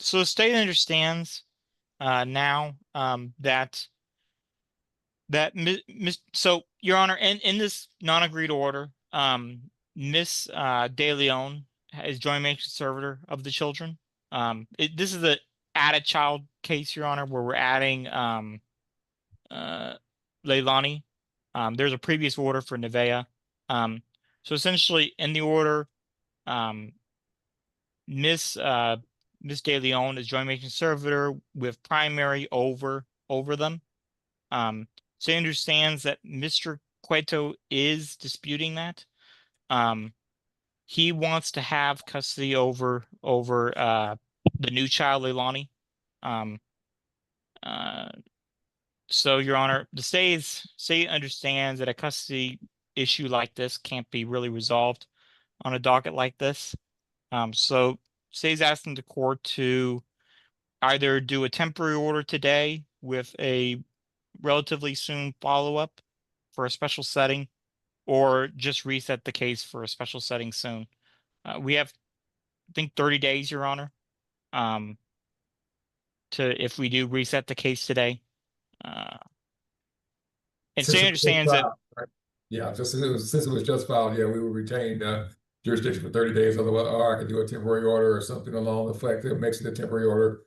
So the state understands now so Your Honor, in this non-agreed order, Miss Daleon is joint main conservator of the children. This is a added child case, Your Honor, where we're adding Leilani. There's a previous order for Nevaeh. So essentially, in the order, um, Miss Daleon is joint main conservator with primary over them. So he understands that Mr. Cueto is disputing that. He wants to have custody over the new child, Leilani. So, Your Honor, the state understands that a custody issue like this can't be really resolved on a docket like this. So state's asking the court to either do a temporary order today with a relatively soon follow-up for a special setting, or just reset the case for a special setting soon. We have, I think, 30 days, Your Honor, to if we do reset the case today. And Since state it was just understands that. filed, right? Yeah, since it was just filed, yeah, we will retain jurisdiction for 30 days. Otherwise, or I can do a temporary order or something along the fact that makes it a temporary order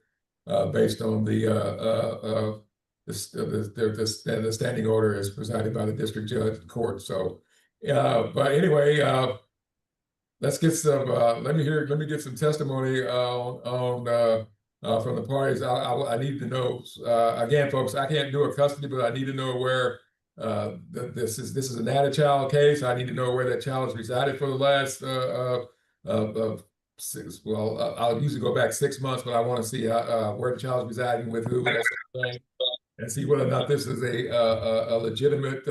based on the standing order is presided by the district judge court. So, but anyway, let's get some. Let me get some testimony on from the parties. I need to know again, folks. I can't do a custody, but I need to know where this is an added child case. I need to know where that child has resided for the last I'll usually go back 6 months, but I want to see where the child's residing with who, and that sort of thing, and see whether or not this is a legitimate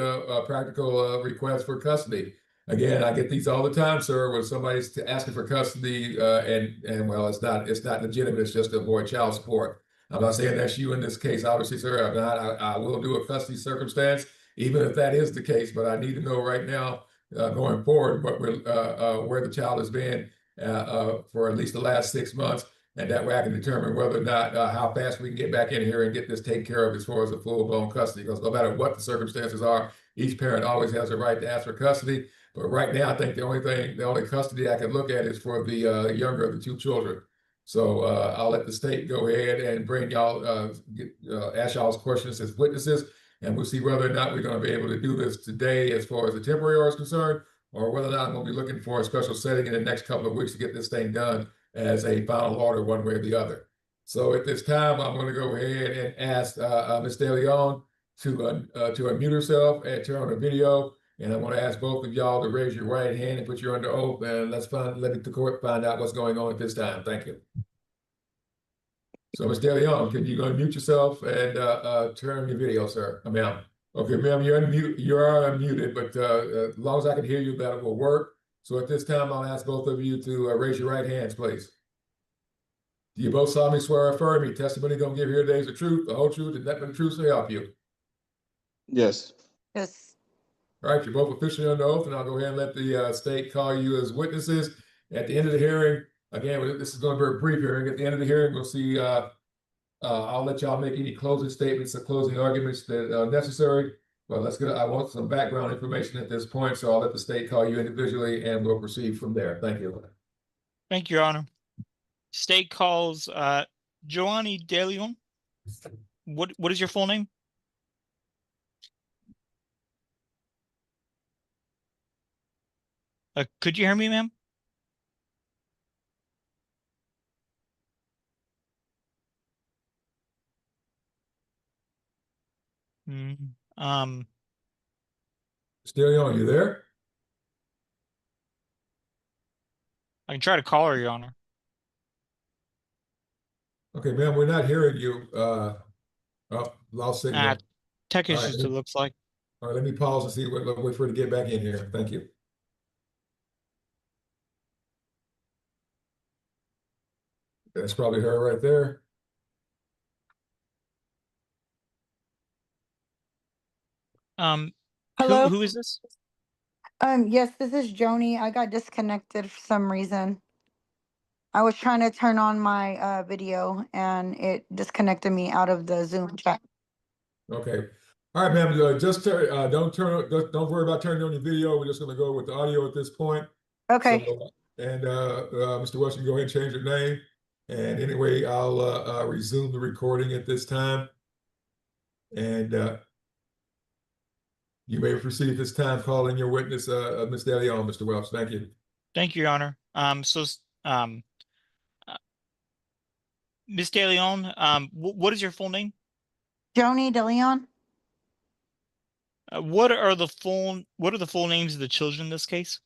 practical request for custody. Again, I get these all the time, sir, when somebody's asking for custody, and well, it's not legitimate. It's just to avoid child support. I'm not saying that's you in this case, obviously, sir. I will do a custody circumstance, even if that is the case. But I need to know right now, going forward, what where the child has been for at least the last 6 months, and that way I can determine whether or not how fast we can get back in here and get this taken care of as far as a full-blown custody. Because no matter what the circumstances are, each parent always has a right to ask for custody. But right now, I think the only custody I can look at is for the younger of the two children. So I'll let the state go ahead and bring y'all, ask y'all's questions as witnesses, and we'll see whether or not we're going to be able to do this today as far as the temporary order is concerned, or whether or not I'm going to be looking for a special setting in the next couple of weeks to get this thing done as a final order one way or the other. So at this time, I'm going to go ahead and ask Ms. Daleon to unmute herself and turn on the video. And I want to ask both of y'all to raise your right hand and put your under oath, and let the court find out what's going on at this time. Thank you. So, Ms. Daleon, can you unmute yourself and turn your video, sir? Ma'am. Okay, ma'am, you are unmuted, but as long as I can hear you, that will work. So at this time, I'll ask both of you to raise your right hands, please. Do you both solemnly swear or affirm your testimony gonna give here today is the truth, the whole truth, and nothing but the truth to help you? Yes. Yes. All right, you're both officially under oath, and I'll go ahead and let the state call you as witnesses. At the end of the hearing, again, this is going to be a brief hearing. At the end of the hearing, we'll see. I'll let y'all make any closing statements or closing arguments that are necessary. But I want some background information at this point, so I'll let the state call you individually, and we'll proceed from there. Thank you. Thank you, Your Honor. State calls Joanne Daleon. What is your full name? Could you hear me, ma'am? Daleon, are you there? I can try to call her, Your Honor. Okay, ma'am, we're not hearing you. Lost signal. Tech All right, issues, it looks like. All right, let me pause and see. Wait for her to get back in here. Thank you. That's probably her right there. Hello? Who is this? Yes, this is Joni. I got disconnected for some reason. I was trying to turn on my video and it disconnected me out of the Zoom chat. Okay. All right, ma'am. Don't worry about turning on your video. We're just going to go with the audio at this point. Okay. So, and Mr. Weston, go ahead and change your name. And anyway, I'll resume the recording at this time. And you may proceed at this time calling your witness, Ms. Daleon, Mr. Welch. Thank you. Thank you, Your Honor. Ms. Daleon, what is your full name? Joanne Daleon. What are the full names of the children in this case?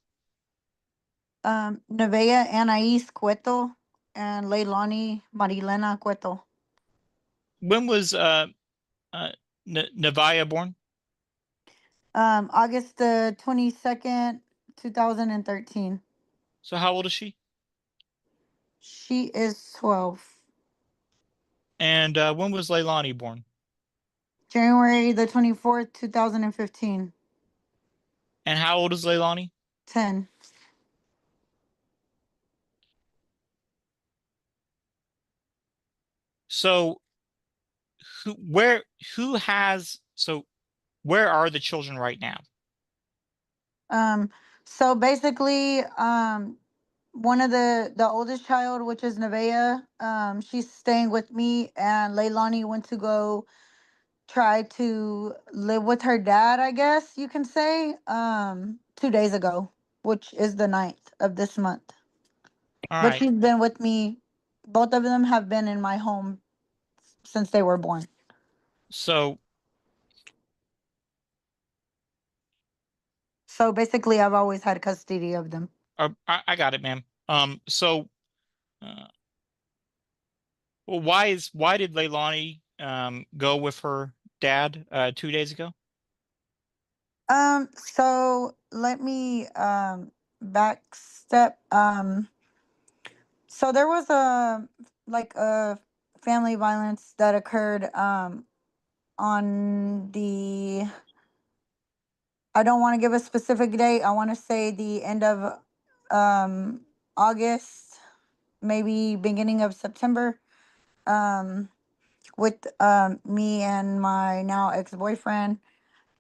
Nevaeh Anais Cueto and Leilani Marilena Cueto. When was Nevaeh born? August the 22nd, 2013. So how old is she? She is 12. And when was Leilani born? January the 24th, 2015. And how old is Leilani? 10. So where are the children right now? So basically, one of the oldest child, which is Nevaeh, she's staying with me, and Leilani went to go try to live with her dad, I guess you can say, 2 days ago, which is the 9th of this month. All But right. she's been with me. Both of them have been in my home since they were born. So So basically, I've always had custody of them. I got it, ma'am. So well, why did Leilani go with her dad 2 days ago? So let me back step. So there was a family violence that occurred on the, I don't want to give a specific date. I want to say the end of August, maybe beginning of September, with me and my now ex-boyfriend.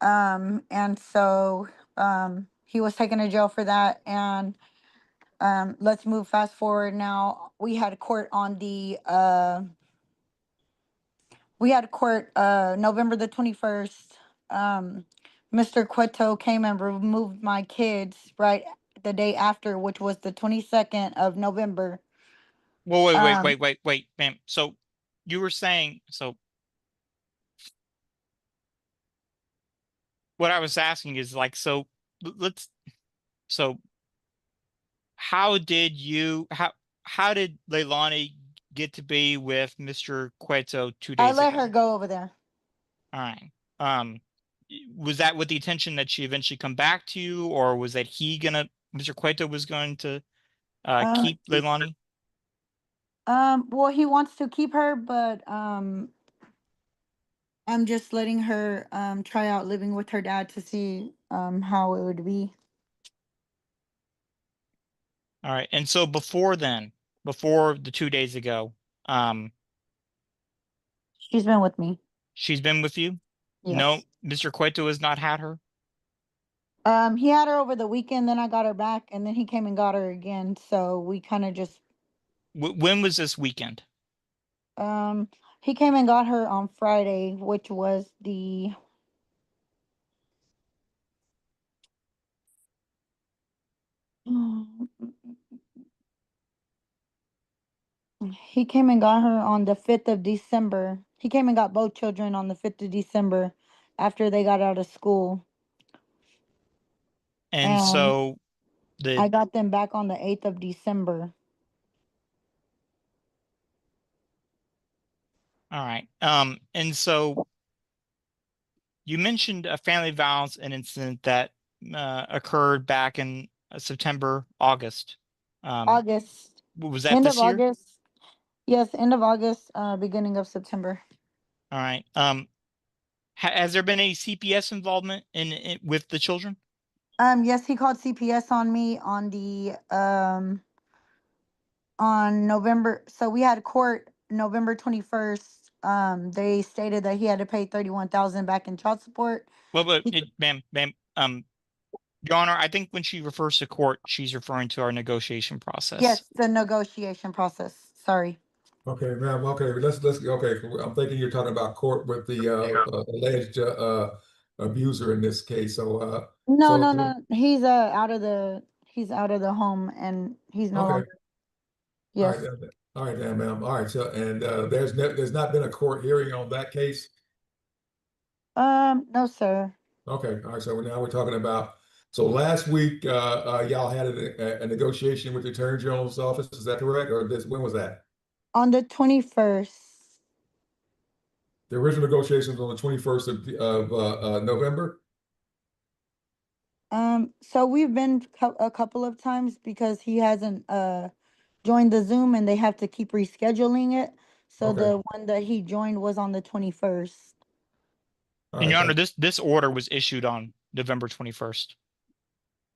And so he was taken to jail for that. And let's move fast forward now. We had court November the 21st. Mr. Cueto came and removed my kids right the day after, which was the 22nd of November. Well, Um, wait, ma'am. So you were saying, so what I was asking is like, so let's, so how did Leilani get to be with Mr. Cueto 2 days I let ago? her go over there. All right. Was that with the intention that she eventually come back to you, or was that Mr. Cueto was going to Uh, keep Leilani? well, he wants to keep her, but I'm just letting her try out living with her dad to see how it would be. All right. And so before the 2 days ago, She's been with me. she's been with you? No, Yes. Mr. Cueto has not had her? He had her over the weekend, then I got her back, and then he came and got her again. So we kind of just When was this weekend? he came and got her on Friday, which was he came and got her on the 5th of December. He came and got both children on the 5th of December after they got out of school. And And so I the got them back on the 8th of December. all right. And so you mentioned a family violence incident that occurred back in September, August. August. Was that End of this year? August. Yes, end of August, beginning of September. All right. Has there been any CPS involvement in with the children? Yes, he called CPS on me on the on November, so we had court November 21st. They stated that he had to pay 31,000 back in child support. Well, but He- ma'am, Your Honor, I think when she refers to court, she's referring to our negotiation process. Yes, the negotiation process. Sorry. Okay, ma'am, okay, okay, I'm thinking you're talking about court with the alleged abuser in this case, so No, no, no. He's he's out of the home and he's no okay. longer. All right, Yes. all right, then, ma'am. All right, so and there's not been a court hearing on that case. No, sir. Okay, all right. So now we're talking about. So last week, y'all had a negotiation with the Attorney General's office. Is that correct, or when was that? On the 21st. The original negotiations on the 21st of November. So we've been a couple of times because he hasn't joined the Zoom and they have to keep rescheduling it. So Okay. the one that he joined was on the 21st. All And right. Your Honor, this order was issued on November 21st.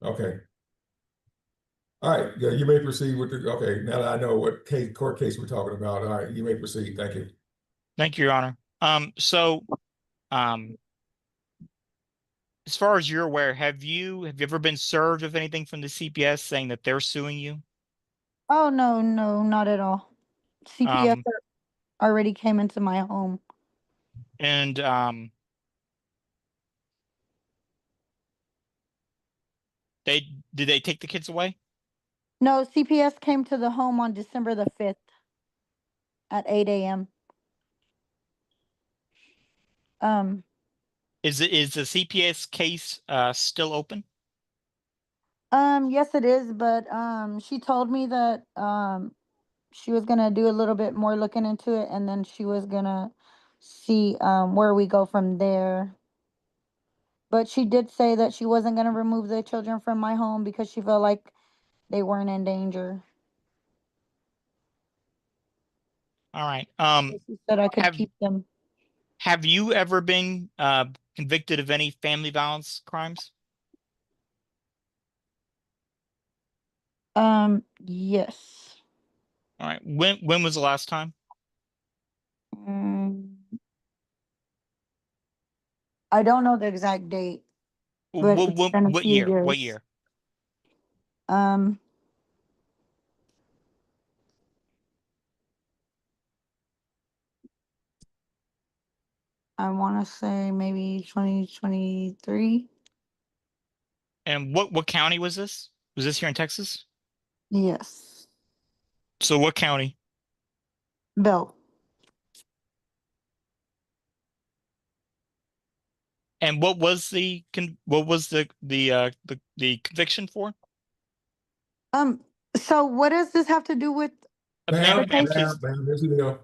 Okay. All right. Yeah, you may proceed with the. Okay. Now that I know what court case we're talking about, all right, you may proceed. Thank you. Thank you, Your Honor. As far as you're aware, have you ever been served with anything from the CPS saying that they're suing you? Oh, no, no, not at all. CPS Um, already came into my home. and did they take the kids away? No, CPS came to the home on December the 5th at 8 a.m. Is the CPS case still open? Yes, it is, but she told me that she was gonna do a little bit more looking into it, and then she was gonna see where we go from there. But she did say that she wasn't gonna remove the children from my home because she felt like they weren't in danger. All right. She said I could Have keep them. have you ever been convicted of any family violence crimes? Yes. All right. When was the last time? Mm, I don't know the exact date, but What it's what, been a what few year? What years. year? Um, I want to say maybe 2023. And what county was this? Was this here in Texas? Yes. So what county? Bill. And what was the conviction for? So what does this have to do with Ma'am, the case? here's the deal.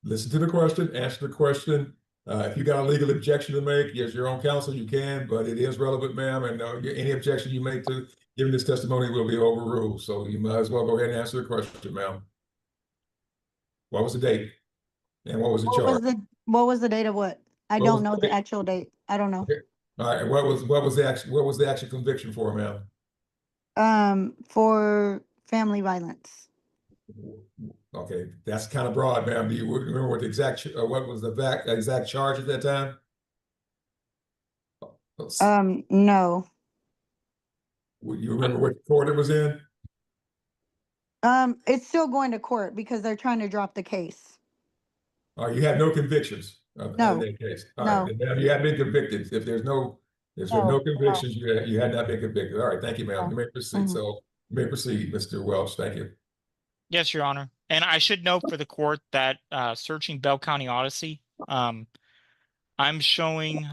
Listen to the question, answer the question. If you got a legal objection to make, yes, your own counsel, you can, but it is relevant, ma'am, and any objection you make to giving this testimony will be overruled. So you might as well go ahead and answer the question, ma'am. What was the date? And what was the charge? What was the date of what? I What don't was know the the date? actual date. I don't know. Okay. All right, what was the actual conviction for, ma'am? For family violence. Okay, that's kind of broad, ma'am. Do you remember what the what was the exact charge at that time? No. Would you remember what court it was in? It's still going to court because they're trying to drop the case. You had no convictions in No. that case. All No. right, then, ma'am, you have been convicted. If there's no No. convictions, you had not been convicted. All right, thank you, ma'am. No. You may proceed. Mhm. So you may proceed, Mr. Welch. Thank you. Yes, Your Honor. And I should note for the court that searching Bell County Odyssey, I'm showing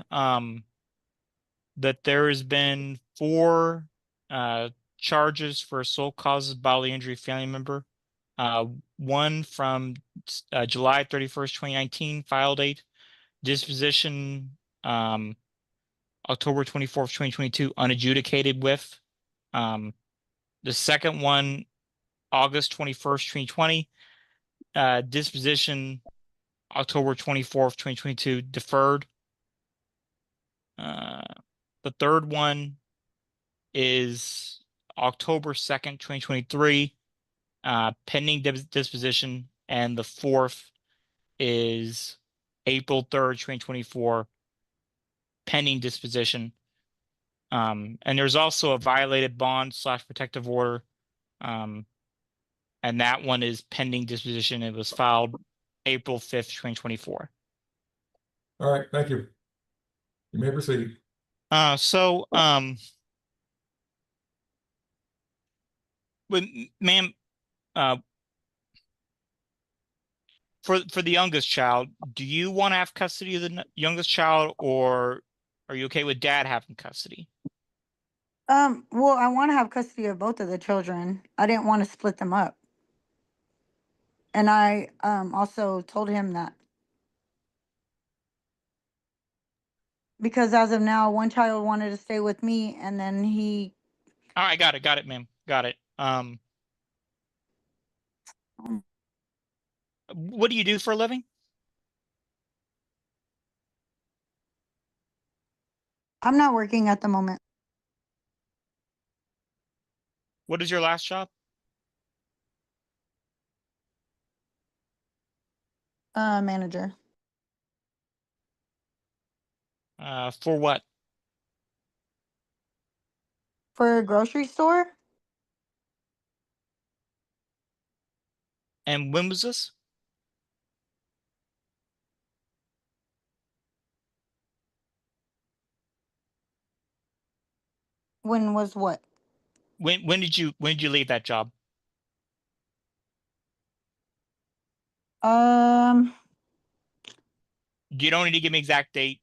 that there has been 4 charges for assault causes bodily injury family member. One from July 31st, 2019, file date. Disposition October 24th, 2022, unadjudicated with. The second one, August 21st, 2020. Disposition October 24th, 2022, deferred. The third one is October 2nd, 2023, pending disposition, and the fourth is April 3rd, 2024, pending disposition. And there's also a violated bond / protective order. And that one is pending disposition. It was filed April 5th, 2024. All right, thank you. You may proceed. Ma'am, for the youngest child, do you want to have custody of the youngest child, or are you okay with dad having custody? Well, I want to have custody of both of the children. I didn't want to split them up. And I also told him that. Because as of now, one child wanted to stay with me, and then he. All right, got it, ma'am. Got it. What do you do for a living? I'm not working at the moment. What is your last job? Manager. For what? For a grocery store? And when was this? When was what? When did you leave that job? You don't need to give me exact date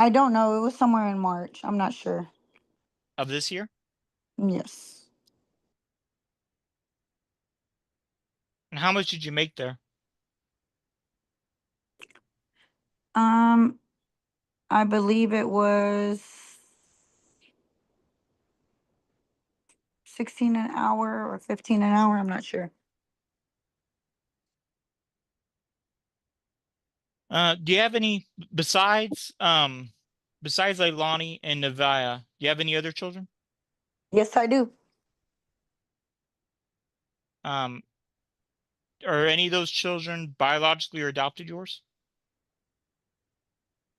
I don't know. It was somewhere in March. I'm not sure. of this year. Yes. And how much did you make there? I believe it was 16 an hour or 15 an hour. I'm not sure. Do you have any besides Leilani and Nevaeh, do you have any other children? Yes, I do. Are any of those children biologically or adopted yours?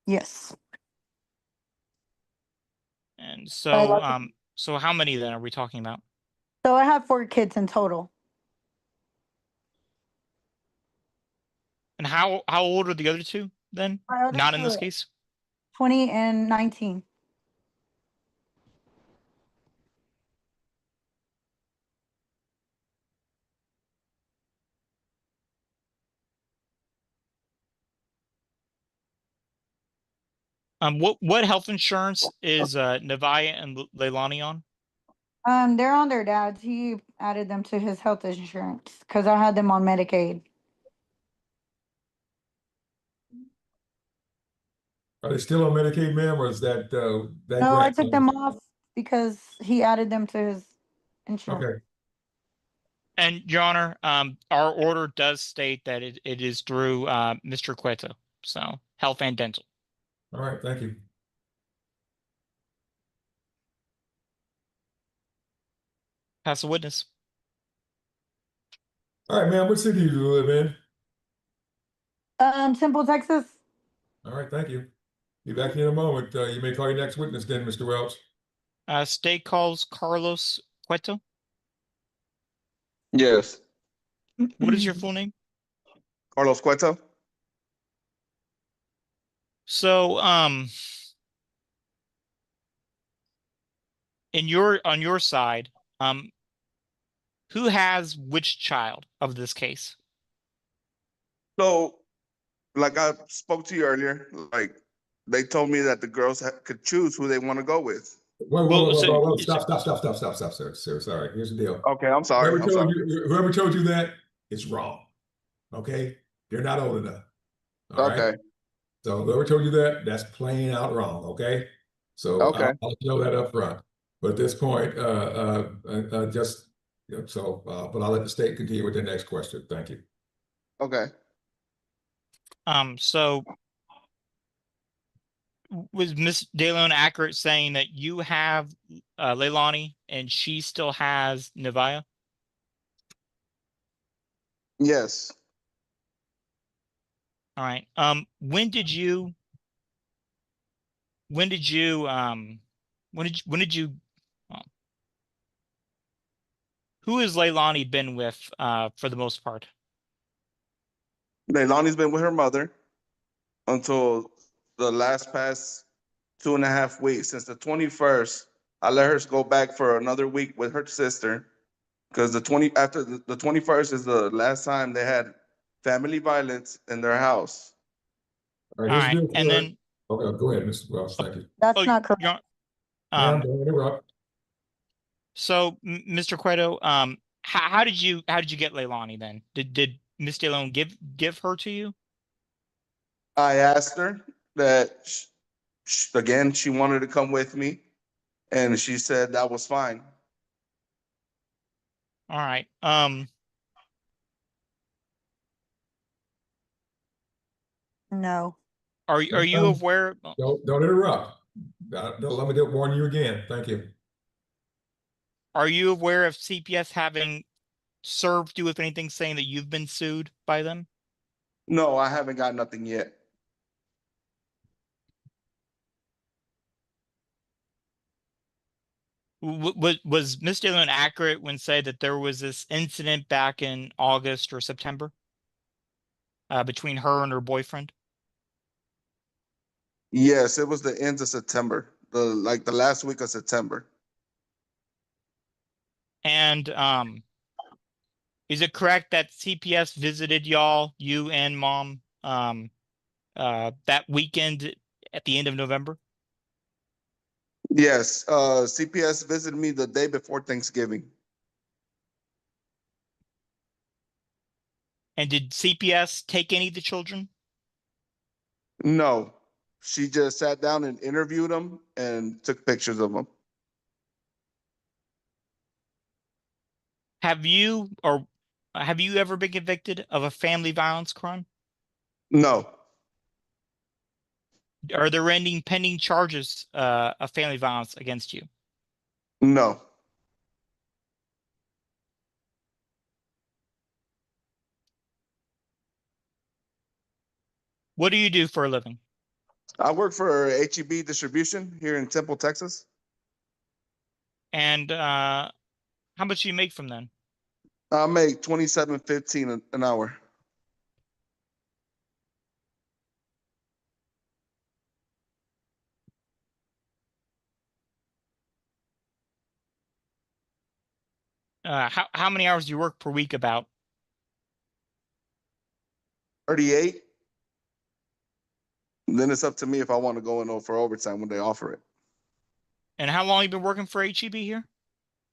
Yes. And Biological. so how many then are we talking about? So I have 4 kids in total. And how old are the other two then? My other Not in two this are case. 20 and 19. What health insurance is Nevaeh and Leilani on? They're on their dad's. He added them to his health insurance because I had them on Medicaid. Are they still on Medicaid, ma'am, or is that that No, I grant? took them off because he added them to his insurance. Okay, And Your Honor, our order does state that it is through Mr. Cueto, so health and dental. all right, thank you. Pass the witness. All right, ma'am, what city do you live in? Temple, Texas. All right, thank you. Be back in a moment. You may call your next witness then, Mr. Welch. State calls Carlos Cueto. Yes. What is your full name? Carlos Cueto? So, on your side, who has which child of this case? So, like I spoke to you earlier, like they told me that the girls could choose who they want to go with. Whoa, stop, sir. Sorry, here's the deal. Okay, I'm sorry. Whoever told you that, it's wrong. Okay? They're not old enough. All right? Okay. So whoever told you that, that's plain out wrong. Okay? So Okay. I'll let you know that up front. But at this point, but I'll let the state continue with the next question. Thank you. Okay. So was Miss Daleon accurate saying that you have Leilani and she still has Nevaeh? Yes. All right. When did you when did you well, who has Leilani been with for the most part? Leilani's been with her mother until the last past 2.5 weeks. Since the 21st, I let her go back for another week with her sister because after the 21st is the last time they had family violence in their house. All right, All let's right. do it. And then Okay, go ahead, Mr. Wells. Thank you. That's not correct. you're, Ma'am, don't interrupt. so Mr. Cueto, how did you get Leilani then? Did Miss Daleon give her to you? I asked her that again, she wanted to come with me, and she said that was fine. All right. No. Are you aware? Don't interrupt. Don't let me warn you again. Thank you. Are you aware of CPS having served you with anything saying that you've been sued by them? No, I haven't got nothing yet. Was Miss Dillon accurate when say that there was this incident back in August or September between her and her boyfriend? Yes, it was the end of September, the last week of September. And is it correct that CPS visited you and mom, that weekend at the end of November? Yes, CPS visited me the day before Thanksgiving. And did CPS take any of the children? No, she just sat down and interviewed them and took pictures of them. Have you ever been convicted of a family violence crime? No, Are there any pending charges of family violence against you? no. What do you do for a living? I work for HEB Distribution here in Temple, Texas. And how much do you make from them? I make $27.15 an hour. How many hours do you work per week about? 38. Then it's up to me if I want to go in for overtime when they offer it. And how long you been working for HEB here?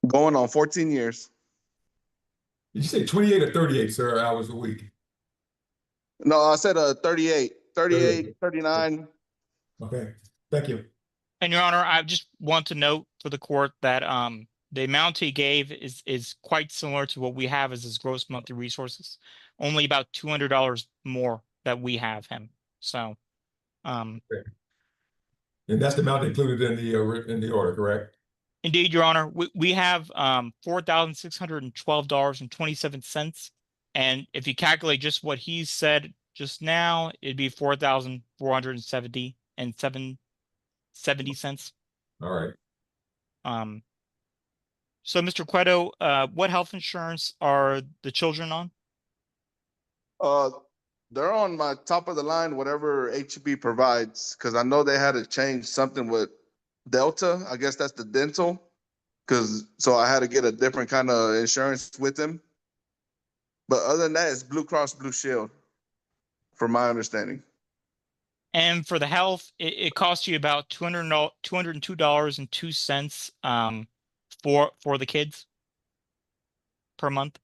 Going on 14 years. Did you say 28 or 38, sir, hours a week? No, I said 38, 38, 39. Okay, thank you. And Your Honor, I just want to note for the court that the amount he gave is quite similar to what we have as his gross monthly resources, only about $200 more that we have him. So, Okay. And that's the amount included in the order, correct? indeed, Your Honor, we have $4,612.27, and if you calculate just what he said just now, it'd be $4,470.70. All right. So Mr. Cueto, what health insurance are the children on? They're on my top of the line, whatever HEB provides, because I know they had to change something with Delta. I guess that's the dental. So I had to get a different kind of insurance with them. But other than that, it's Blue Cross Blue Shield, from my understanding. And for the health, it costs you about $202.02 for the kids per month.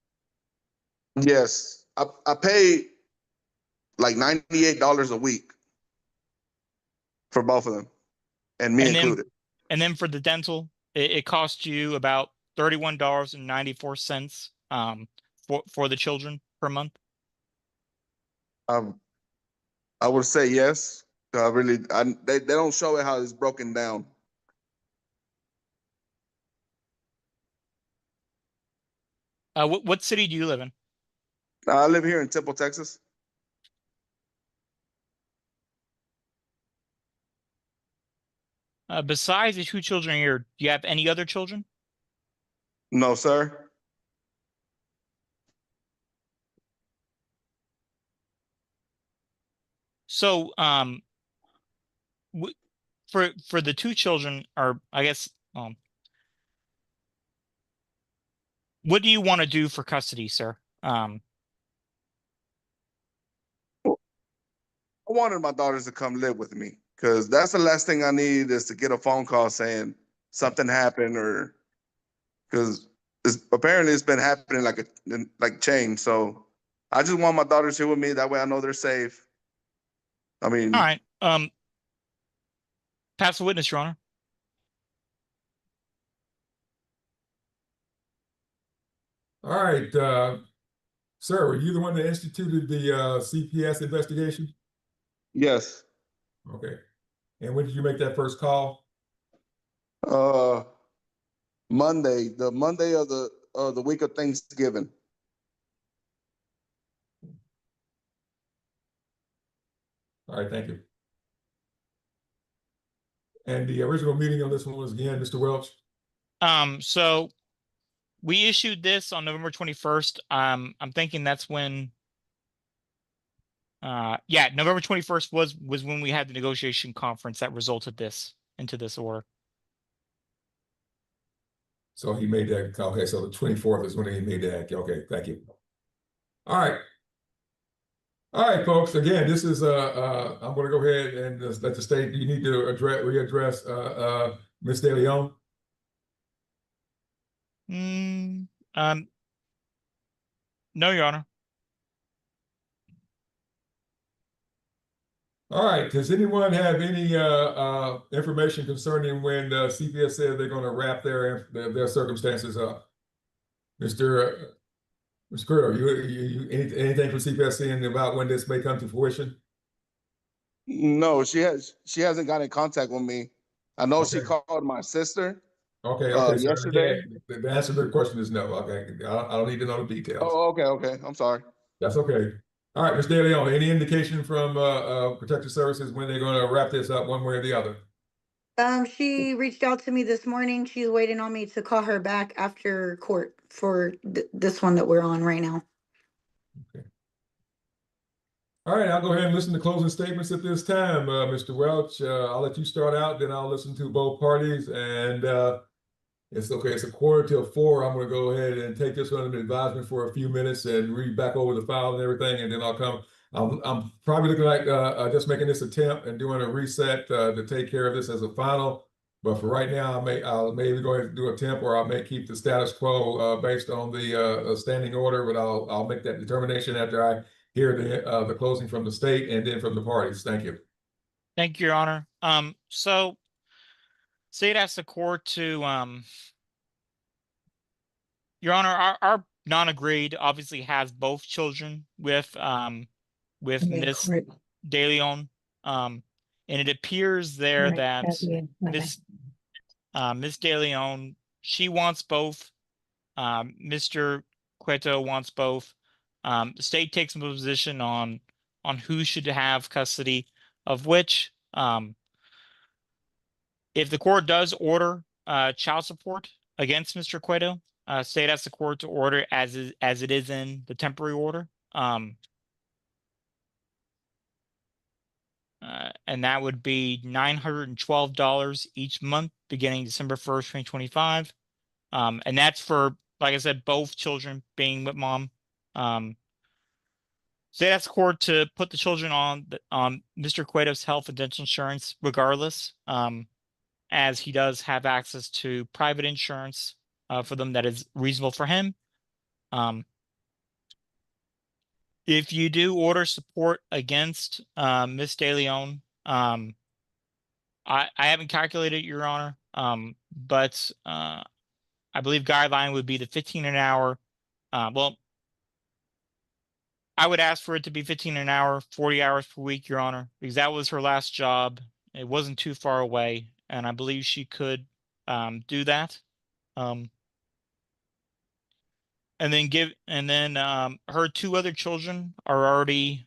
Yes, I pay like $98 a week for both of them, and me And then included. and then for the dental, it costs you about $31.94 for the children per month. I would say yes. They don't show it how it's broken down. What city do you live in? I live here in Temple, Texas. Besides the two children here, do you have any other children? No, sir. So, for the two children, or I guess, what do you want to do for custody, sir? I wanted my daughters to come live with me because that's the last thing I need is to get a phone call saying something happened or because apparently it's been happening like chain. So I just want my daughters here with me. That way I know they're safe. I mean, All right. Pass the witness, Your Honor. All right, sir, were you the one that instituted the CPS investigation? yes. Okay. And when did you make that first call? Monday, the Monday of the week of Thanksgiving. All right, thank you. And the original meeting on this one was again, Mr. Welch? So we issued this on November 21st. I'm thinking that's when, yeah, November 21st was when we had the negotiation conference that resulted into this order. So he made that, okay, so the 24th is when he made that, okay, thank you. All right. All right, folks, again, this is, I'm gonna go ahead and just let the state, you need to readdress Ms. Daleon. No, Your Honor. All right, does anyone have any information concerning when CPS said they're gonna wrap their circumstances up? Mr. Cueto, anything from CPS saying about when this may come to fruition? No, she hasn't got in contact with me. I know she Okay. called my sister. Okay, sir. Yesterday. Yeah, the answer to the question is no. Okay, I don't need to know the details. Oh, okay. I'm sorry. That's okay. All right, Ms. DeLeon, any indication from Protective Services when they're going to wrap this up one way or the other? She reached out to me this morning. She's waiting on me to call her back after court for this one that we're on right now. Okay. All right, I'll go ahead and listen to closing statements at this time, Mr. Welch. I'll let you start out, then I'll listen to both parties. And it's okay, it's 3:45. I'm going to go ahead and take this under advisement for a few minutes and read back over the file and everything, and then I'll come. I'm probably looking like just making this attempt and doing a reset to take care of this as a final. But for right now, I'll maybe go ahead and do a temp, or I may keep the status quo based on the standing order. But I'll make that determination after I hear the closing from the state and then from the parties. Thank you. Thank you, Your Honor. So state asked the court to, Your Honor, our non-agreed obviously has both children with Miss Daleon. And it appears there that Miss Daleon, she wants both. Mr. Cueto wants both. The state takes a position on who should have custody of which. If the court does order child support against Mr. Cueto, state asks the court to order as it is in the temporary order. And that would be $912 each month beginning December 1st, 2025. And that's for, like I said, both children being with mom. State asks the court to put the children on Mr. Cueto's health and dental insurance regardless, as he does have access to private insurance for them that is reasonable for him. If you do order support against Miss DeLeon, I haven't calculated, Your Honor, but I believe guideline would be the 15 an hour. Well, I would ask for it to be 15 an hour, 40 hours per week, Your Honor, because that was her last job. It wasn't too far away, and I believe she could do that. her two other children are already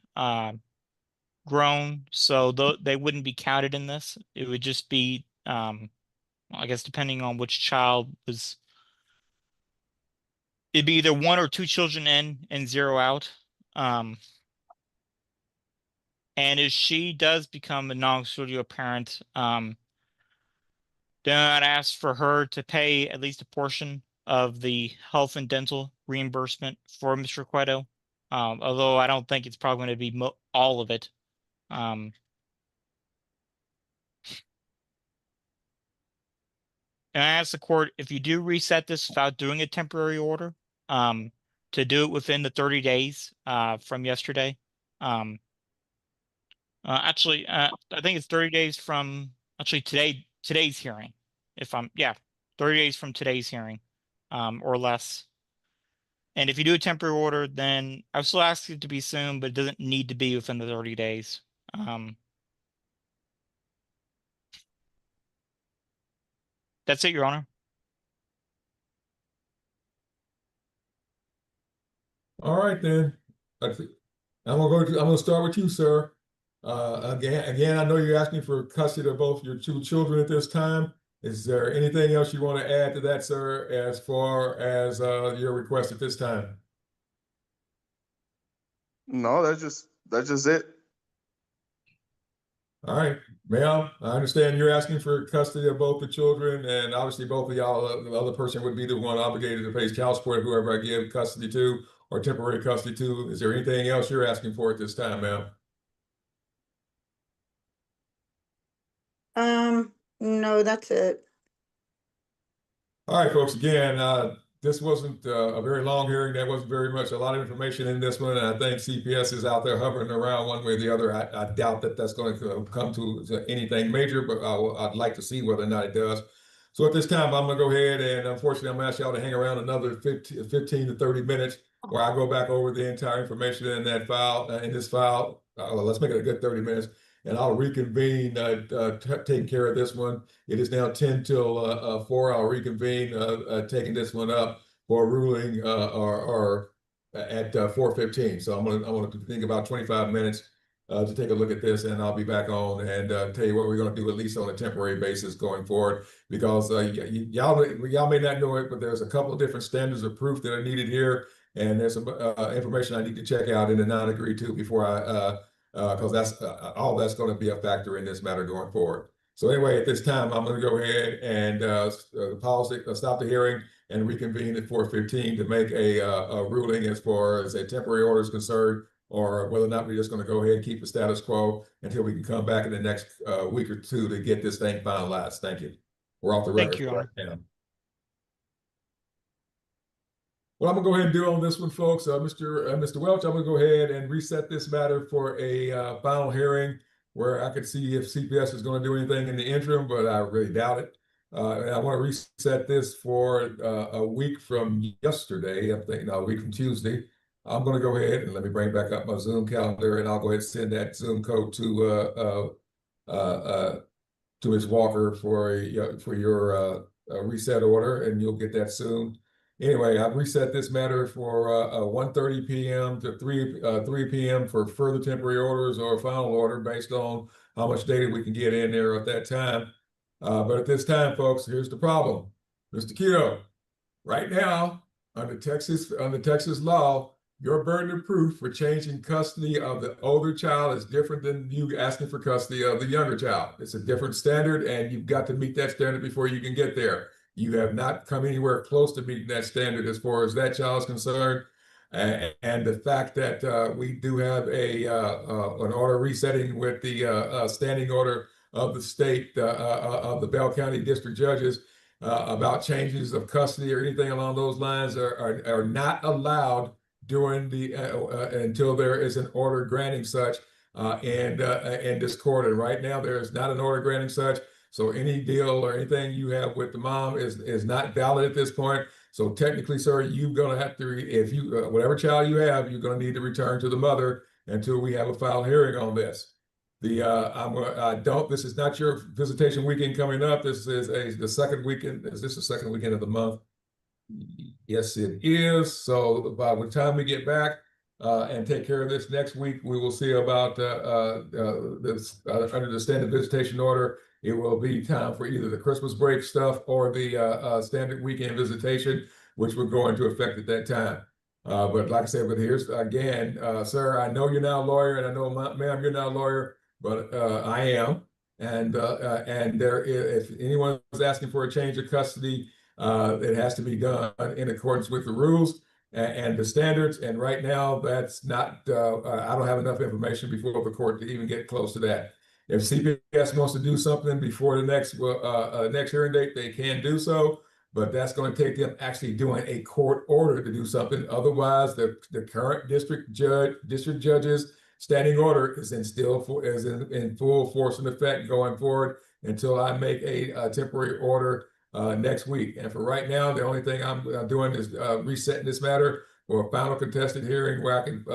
grown, so they wouldn't be counted in this. It would just be I guess depending on which child was, it'd be either one or two children in and zero out. And if she does become a non-custodial parent, then I'd ask for her to pay at least a portion of the health and dental reimbursement for Mr. Cueto. Although I don't think it's probably going to be all of it. And I ask the court, if you do reset this without doing a temporary order, to do it within the 30 days from yesterday. Actually, I think it's 30 days from actually today's hearing. 30 days from today's hearing, or less. And if you do a temporary order, then I would still ask it to be soon, but it doesn't need to be within the 30 days. That's it, Your Honor. All right, then. I'm gonna start with you, sir. Again, I know you're asking for custody of both your two children at this time. Is there anything else you want to add to that, sir, as far as your request at this time? No, that's just it. All right, ma'am, I understand you're asking for custody of both the children, and obviously both of y'all, the other person would be the one obligated to pay child support, whoever I give custody to or temporary custody to. Is there anything else you're asking for at this time, ma'am? No, that's it. All right, folks, again, this wasn't a very long hearing. There wasn't very much, a lot of information in this one, and I think CPS is out there hovering around one way or the other. I doubt that that's going to come to anything major, but I'd like to see whether or not it does. So at this time, I'm going to go ahead and unfortunately, I'm going to ask y'all to hang around another 15 to 30 minutes where I go back over the entire information in that file, in this file. Let's make it a good 30 minutes, and I'll reconvene, taking care of this one. It is now 10 till 4. I'll reconvene, taking this one up for ruling or at 4:15. So I'm gonna think about 25 minutes to take a look at this, and I'll be back on and tell you what we're going to do, at least on a temporary basis going forward. Because y'all may not know it, but there's a couple of different standards of proof that are needed here, and there's some information I need to check out in the non-agreed to before I because that's all that's going to be a factor in this matter going forward. So anyway, at this time, I'm going to go ahead and stop the hearing and reconvene at 4:15 to make a ruling as far as a temporary order is concerned, or whether or not we're just going to go ahead and keep the status quo until we can come back in the next week or two to get this thing finalized. Thank you. We're off the record. Thank you, Your Honor. Right now. What I'm gonna go ahead and do on this one, folks, Mr. Welch, I'm gonna go ahead and reset this matter for a final hearing where I could see if CPS is going to do anything in the interim, but I really doubt it. And I want to reset this for a week from yesterday. I'm thinking a week from Tuesday. I'm going to go ahead and let me bring back up my Zoom calendar, and I'll go ahead and send that Zoom code to Ms. Walker for your reset order, and you'll get that soon. Anyway, I've reset this matter for 1:30 p.m. to 3 p.m. for further temporary orders or a final order based on how much data we can get in there at that time. But at this time, folks, here's the problem. Mr. Cueto, right now, under Texas law, your burden of proof for changing custody of the older child is different than you asking for custody of the younger child. It's a different standard, and you've got to meet that standard before you can get there. You have not come anywhere close to meeting that standard as far as that child is concerned. And the fact that we do have an order resetting with the standing order of the state of the Bell County District Judges about changes of custody or anything along those lines are not allowed during the until there is an order granting such in this court. And right now there is not an order granting such. So any deal or anything you have with the mom is not valid at this point. So technically, sir, you're going to have to, if you whatever child you have, you're going to need to return to the mother until we have a final hearing on this. This is not your visitation weekend coming up. This is the second weekend. Is this the second weekend of the month? Yes, it is. So by the time we get back and take care of this next week, we will see about this under the standard visitation order. It will be time for either the Christmas break stuff or the standard weekend visitation, which will go into effect at that time. But like I said, but here's again, sir, I know you're not a lawyer, and I know, ma'am, you're not a lawyer, but I am. And there is, if anyone is asking for a change of custody, it has to be done in accordance with the rules and the standards. And right now, that's not, I don't have enough information before the court to even get close to that. If CPS wants to do something before the next hearing date, they can do so, but that's going to take them actually doing a court order to do something. Otherwise, the current district judge's standing order is in full force and effect going forward until I make a temporary order next week. And for right now, the only thing I'm doing is resetting this matter for a final contested hearing where I can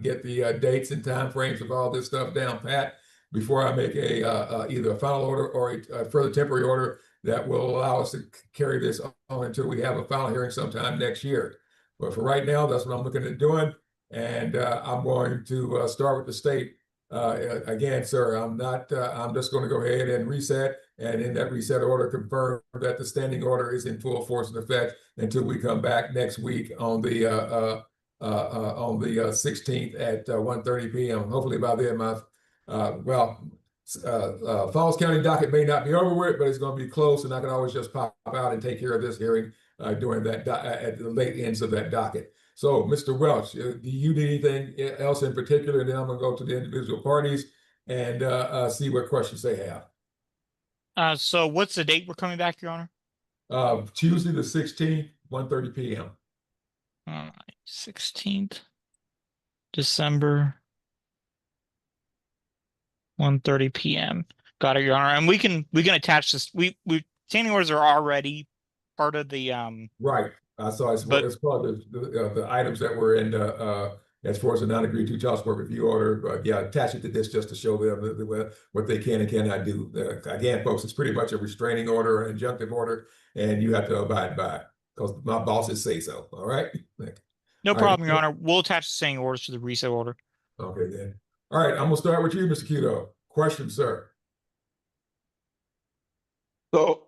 get the dates and time frames of all this stuff down pat before I make either a final order or a further temporary order that will allow us to carry this on until we have a final hearing sometime next year. But for right now, that's what I'm looking at doing. And I'm going to start with the state. Again, sir, I'm just going to go ahead and reset, and in that reset order, confirm that the standing order is in full force and effect until we come back next week on the 16th at 1:30 p.m. Hopefully by then, Falls County docket may not be over with, but it's going to be close, and I can always just pop out and take care of this hearing during that at the late ends of that docket. So, Mr. Welch, do you need anything else in particular? And then I'm going to go to the individual parties and see what questions they have. So what's the date we're coming back, Your Honor? Tuesday the 16th, 1:30 p.m. All right, 16th December, 1:30 p.m. Got it, Your Honor. And we can attach this. We standing orders are already part of the Right. So it's part of the items that were in as far as the non-agreed to child support review order. Yeah, attach it to this just to show them what they can and cannot do. Again, folks, it's pretty much a restraining order, an injunctive order, and you have to abide by it because my bosses say so. All right. No problem, Your Honor. We'll attach the standing orders to the reset order. Okay, then. All right, I'm gonna start with you, Mr. Cueto. Question, sir. So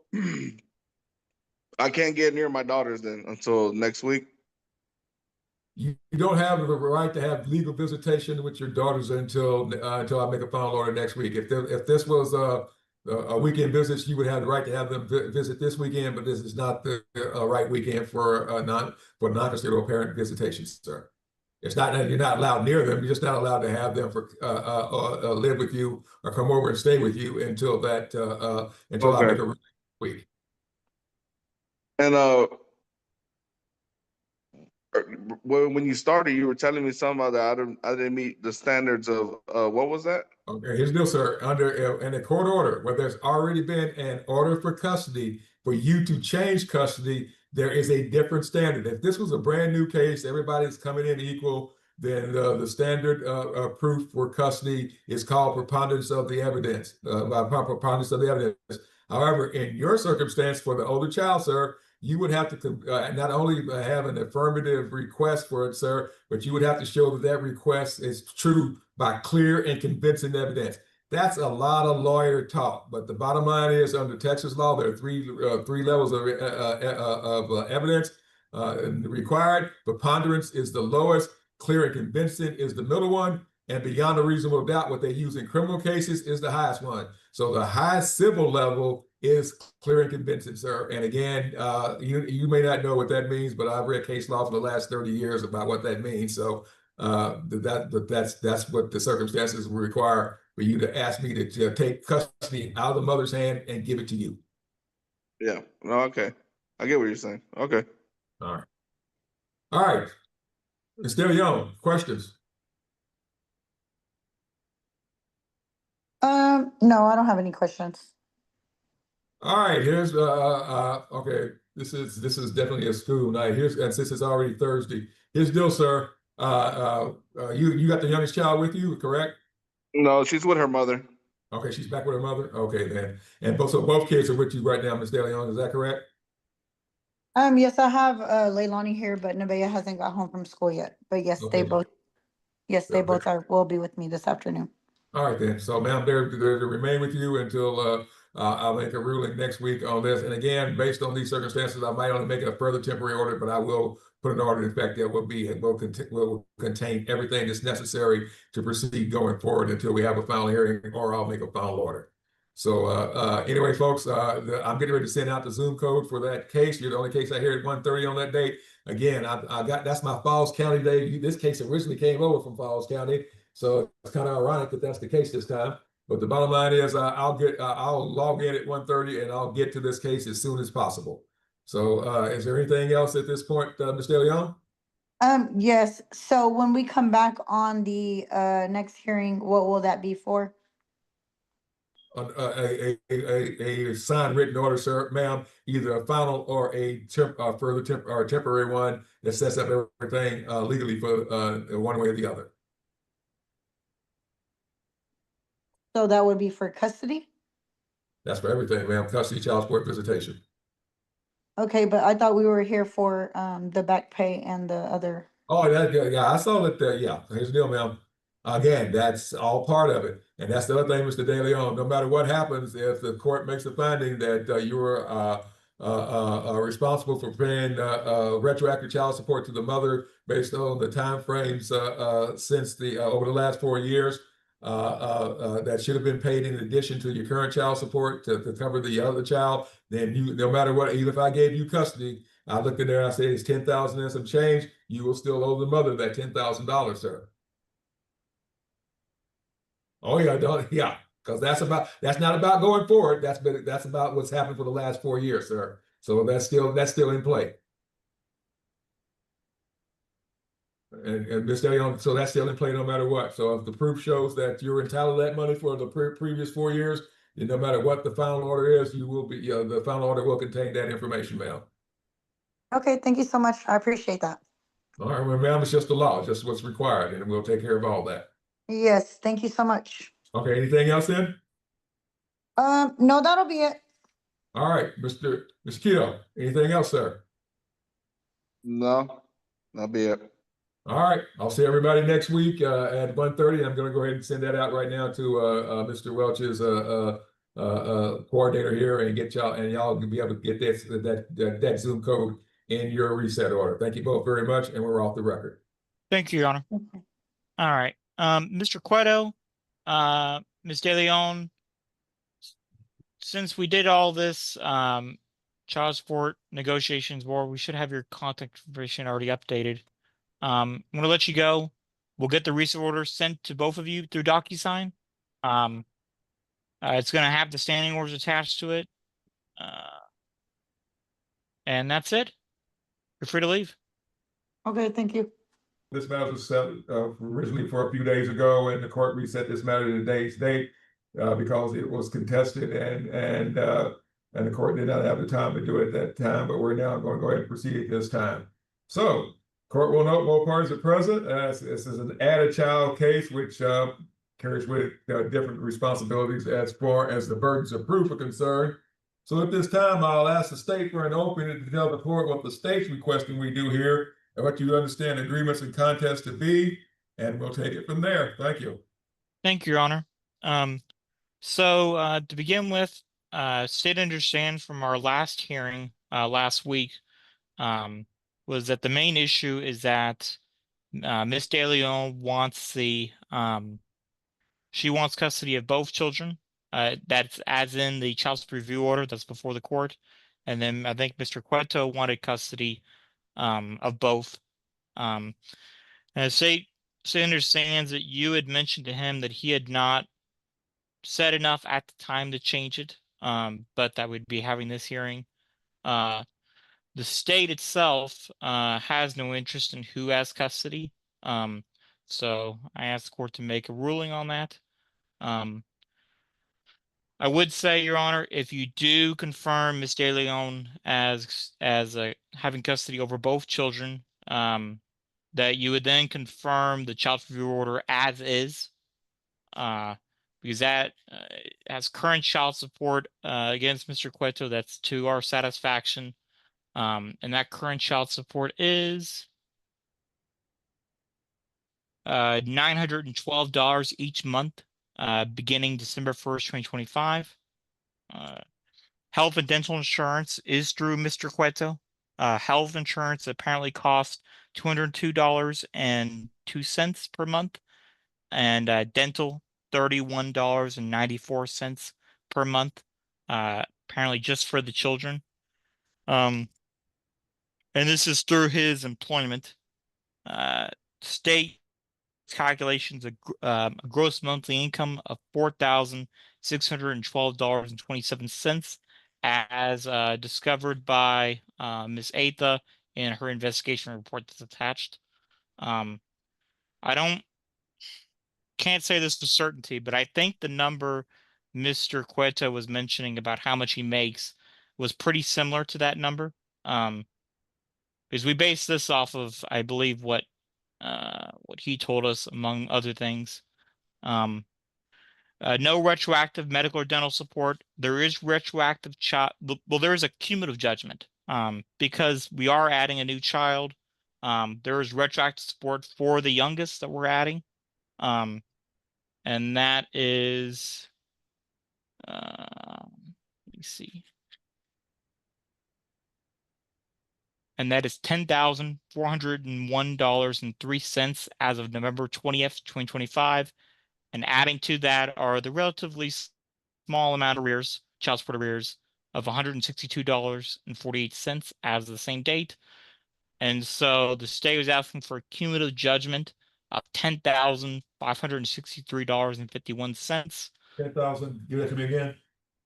I can't get near my daughters then until next week. You don't have the right to have legal visitation with your daughters until I make a final order next week. If this was a weekend visit, you would have the right to have them visit this weekend, but this is not the right weekend for non-custodial parent visitations, sir. It's not that you're not allowed near them. You're just not allowed to have them for live with you or come over and stay with you until that until I make a week. And when you started, you were telling me something about that I didn't meet the standards of what was that? Okay, here's the deal, sir. Under in a court order where there's already been an order for custody, for you to change custody, there is a different standard. If this was a brand new case, everybody's coming in equal, then the standard proof for custody is called preponderance of the evidence. Preponderance of the evidence. However, in your circumstance for the older child, sir, you would have to not only have an affirmative request for it, sir, but you would have to show that that request is true by clear and convincing evidence. That's a lot of lawyer talk, but the bottom line is under Texas law, there are three levels of evidence required. Preponderance is the lowest, clear and convincing is the middle one, and beyond a reasonable doubt, what they use in criminal cases is the highest one. So the highest civil level is clear and convincing, sir. And again, you may not know what that means, but I've read case law for the last 30 years about what that means. So that's what the circumstances will require for you to ask me to take custody out of the mother's hand and give it to you. Yeah. No, okay. I get what you're saying. Okay. All right. All right. Ms. Daleon, questions? No, I don't have any questions. All right, here's okay. This is definitely a school night. And since it's already Thursday, here's the deal, sir. You got the youngest child with you, correct? No, she's with her mother. Okay, she's back with her mother. Okay, then. And both kids are with you right now, Ms. Daleon. Is that correct? Yes, I have Leilani here, but Nevaeh hasn't got home from school yet. But yes, Okay. they Okay. both will be with me this afternoon. All right then. So, ma'am, they're to remain with you until I'll make a ruling next week on this. And again, based on these circumstances, I might only make a further temporary order, but I will put an order in effect that will contain everything that's necessary to proceed going forward until we have a final hearing, or I'll make a final order. So anyway, folks, I'm getting ready to send out the Zoom code for that case. You're the only case I hear at 1:30 on that date. Again, I got that's my Falls County day. This case originally came over from Falls County. So it's kind of ironic that that's the case this time. But the bottom line is I'll log in at 1:30 and I'll get to this case as soon as possible. So is there anything else at this point, Ms. Daleon? Yes. So when we come back on the next hearing, what will that be for? A signed written order, sir, ma'am, either a final or a temporary one that sets up everything legally for one way or the other. So that would be for custody? That's for everything, ma'am. Custody, child support, visitation. Okay, but I thought we were here for the back pay and the other. Oh, yeah, I saw that. Yeah, here's the deal, ma'am. Again, that's all part of it. And that's the other thing, Mr. Daleon. No matter what happens, if the court makes a finding that you were responsible for paying retroactive child support to the mother based on the time frames since the over the last 4 years, that should have been paid in addition to your current child support to cover the other child, then you, no matter what, even if I gave you custody, I looked in there and I said it's 10,000 and some change, you will still owe the mother that $10,000, sir. Oh yeah, yeah, because that's not about going forward. That's about what's happened for the last 4 years, sir. So that's still in play. And Ms. Daleon, so that's still in play no matter what. So if the proof shows that you're entitled to that money for the previous 4 years, then no matter what the final order is, you will be the final order will contain that information, ma'am. Okay, thank you so much. I appreciate that. All right, well, ma'am, it's just the law, just what's required, and we'll take care of all that. Yes, thank you so much. Okay, anything else then? No, that'll be it. All right, Mr. Cueto, anything else, sir? No, that'll be it. All right, I'll see everybody next week at 1:30. I'm going to go ahead and send that out right now to Mr. Welch's coordinator here, and get y'all, and y'all can be able to get that Zoom code in your reset order. Thank you both very much, and we're off the record. Thank you, Your Honor. Okay. All right. Mr. Cueto, Ms. DeLeon, since we did all this child support negotiations board, we should have your contact information already updated. I'm going to let you go. We'll get the reset order sent to both of you through DocuSign. It's going to have the standing orders attached to it. And that's it. You're free to leave. Okay, thank you. This matter was set originally for a few days ago, and the court reset this matter to today's date because it was contested, and the court did not have the time to do it at that time. But we're now going to go ahead and proceed at this time. So, court will note both parties are present. This is an added child case, which carries with different responsibilities as far as the burdens of proof are concerned. So at this time, I'll ask the state for an opening to tell the court what the state's requesting we do here, and what you understand agreements and contests to be, and we'll take it from there. Thank you. Thank you, Your Honor. So to begin with, state understands from our last hearing last week was that the main issue is that Ms. DeLeon wants she wants custody of both children. That's as in the child support review order that's before the court. And then I think Mr. Cueto wanted custody of both. And the state understands that you had mentioned to him that he had not said enough at the time to change it, but that we'd be having this hearing. The state itself has no interest in who has custody. So I asked the court to make a ruling on that. I would say, Your Honor, if you do confirm Ms. DeLeon as having custody over both children, that you would then confirm the child review order as is, because that has current child support against Mr. Cueto. That's to our satisfaction. And that current child support is $912 each month, beginning December 1st, 2025. Health and dental insurance is through Mr. Cueto. Health insurance apparently costs $202.02 per month, and dental $31.94 per month, apparently just for the children. And this is through his employment. State calculations a gross monthly income of $4,612.27 as discovered by Ms. Atha in her investigation report that's attached. I can't say this with certainty, but I think the number Mr. Cueto was mentioning about how much he makes was pretty similar to that number. Because we based this off of, I believe, what he told us, among other things. No retroactive medical or dental support. There is retroactive well, there is a cumulative judgment. Because we are adding a new child. There is retroactive support for the youngest that we're adding. And that is, let me see. And that is $10,401.03 as of November 20th, 2025. And adding to that are the relatively small amount of arrears, child support arrears, of $162.48 as of the same date. And so the state was asking for a cumulative judgment of $10,563.51. 10,000. Give that to me again.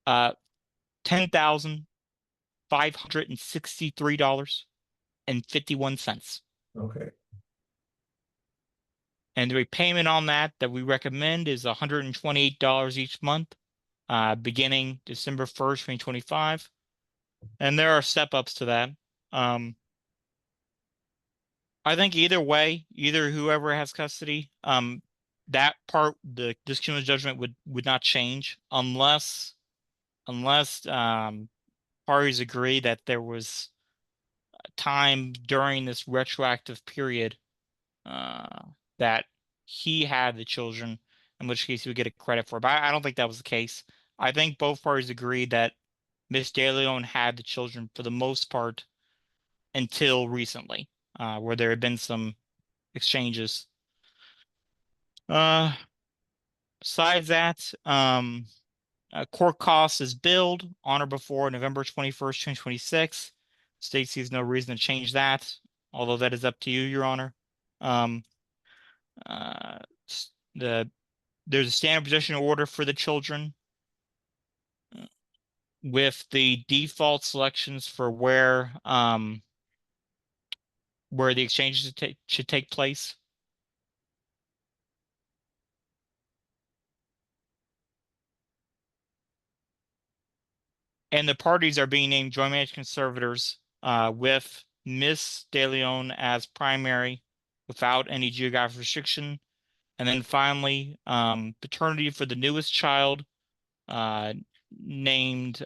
$10,563.51. Okay. And the repayment on that we recommend is $128 each month, beginning December 1st, 2025. And there are step-ups to that. I think either way, either whoever has custody, that part, the cumulative judgment would not change unless parties agree that there was time during this retroactive period that he had the children, in which case he would get a credit for. But I don't think that was the case. I think both parties agreed that Miss Daleon had the children for the most part until recently, where there had been some exchanges. Besides that, court costs is billed on or before November 21st, 2026. State sees no reason to change that, although that is up to you, Your Honor. There's a standard possession order for the children with the default selections for where the exchanges should take place. And the parties are being named joint managed conservators with Miss Daleon as primary without any geographic restriction. And then finally, paternity for the newest child named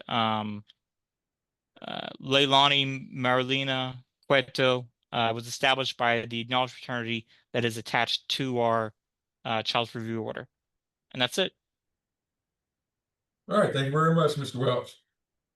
Leilani Marilena Cueto was established by the acknowledged paternity that is attached to our child's review order. And that's it. All right. Thank you very much, Mr. Welch.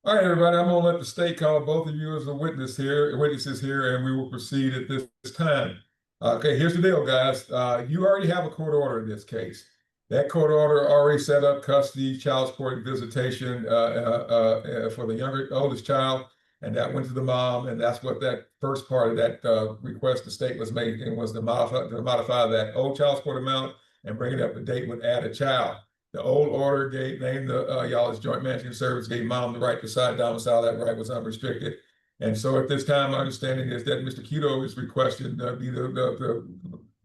All right, everybody, I'm going to let the state call both of you as a witnesses here, and we will proceed at this time. Okay, here's the deal, guys. You already have a court order in this case. That court order already set up custody, child support, and visitation for the oldest child, and that went to the mom, and that's what that first part of that request the state was making was to modify that old child support amount and bring it up to date with add a child. The old order named y'all as joint management service, gave mom the right to decide domicile. That right was unrestricted. And so at this time, my understanding is that Mr. Cueto is requesting be the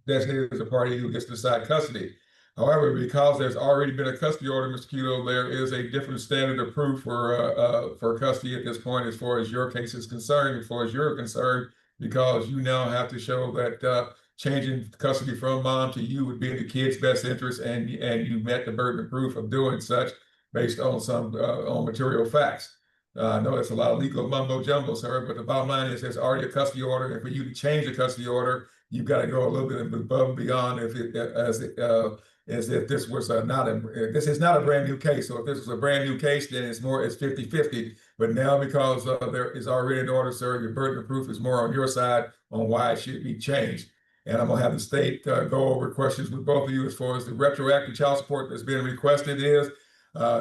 designated as a party who gets to decide custody. However, because there's already been a custody order, Mr. Cueto, there is a different standard of proof for custody at this point as far as your case is concerned, as far as you're concerned, because you now have to show that changing custody from mom to you would be in the kid's best interest, and you met the burden of proof of doing such based on some on material facts. I know it's a lot of legal mumbo jumbo, sir, but the bottom line is there's already a custody order. And for you to change the custody order, you've got to go a little bit above and beyond as if this was this is not a brand new case. So if this was a brand new case, then it's 50-50. But now because there is already an order, sir, your burden of proof is more on your side on why it should be changed. And I'm gonna have the state go over questions with both of you as far as the retroactive child support that's been requested is.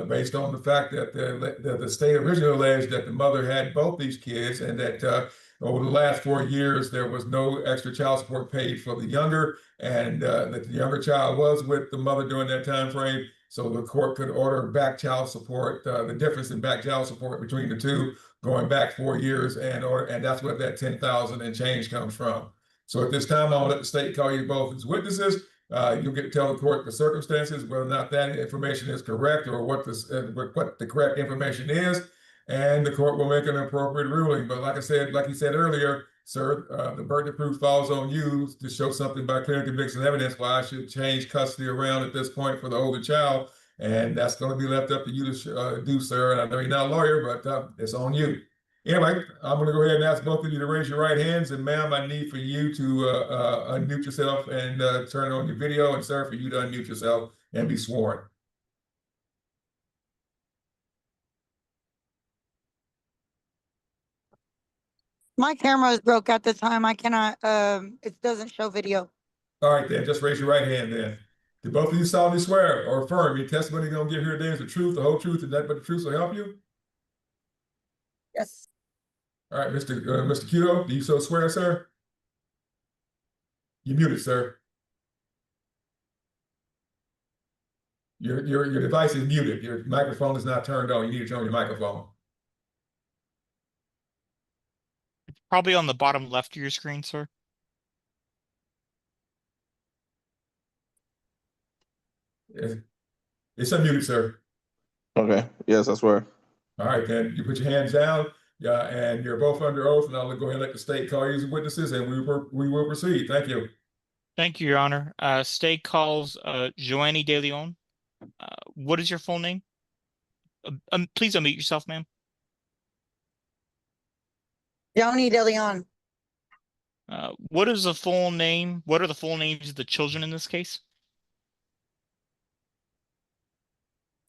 Based on the fact that the state originally alleged that the mother had both these kids and that over the last 4 years, there was no extra child support paid for the younger, and that the younger child was with the mother during that time frame. So the court could order back child support, the difference in back child support between the two going back 4 years, and that's what that 10,000 and change comes from. So at this time, I'll let the state call you both as witnesses. You'll get to tell the court the circumstances, whether or not that information is correct or what the correct information is, and the court will make an appropriate ruling. But like I said, like you said earlier, sir, the burden of proof falls on you to show something by clear and convincing evidence why I should change custody around at this point for the older child, and that's going to be left up to you to do, sir. And I know you're not a lawyer, but it's on you. Anyway, I'm going to go ahead and ask both of you to raise your right hands. And ma'am, I need for you to unmute yourself and turn on your video. And sir, for you to unmute yourself and be sworn. My camera is broke at the time. I cannot, it doesn't show video. All right, then. Just raise your right hand then. Do both of you solemnly swear or affirm your testimony you're going to give here today is the truth, the whole truth, and nothing but the truth will help you? Yes. All right, Mr. Cueto, do you so swear, sir? You're muted, sir. Your device is muted. Your microphone is not turned on. You need to turn on your microphone. Probably on the bottom left of your screen, sir. It's unmuted, sir. Okay. Yes, I swear. All right, then you put your hands down, and you're both under oath, and I'll go ahead and let the state call you as witnesses, and we will proceed. Thank you. Thank you, Your Honor. State calls Joanne Daleon. What is your full name? Please unmute yourself, ma'am. Joanne Daleon. What is the full name? What are the full names of the children in this case?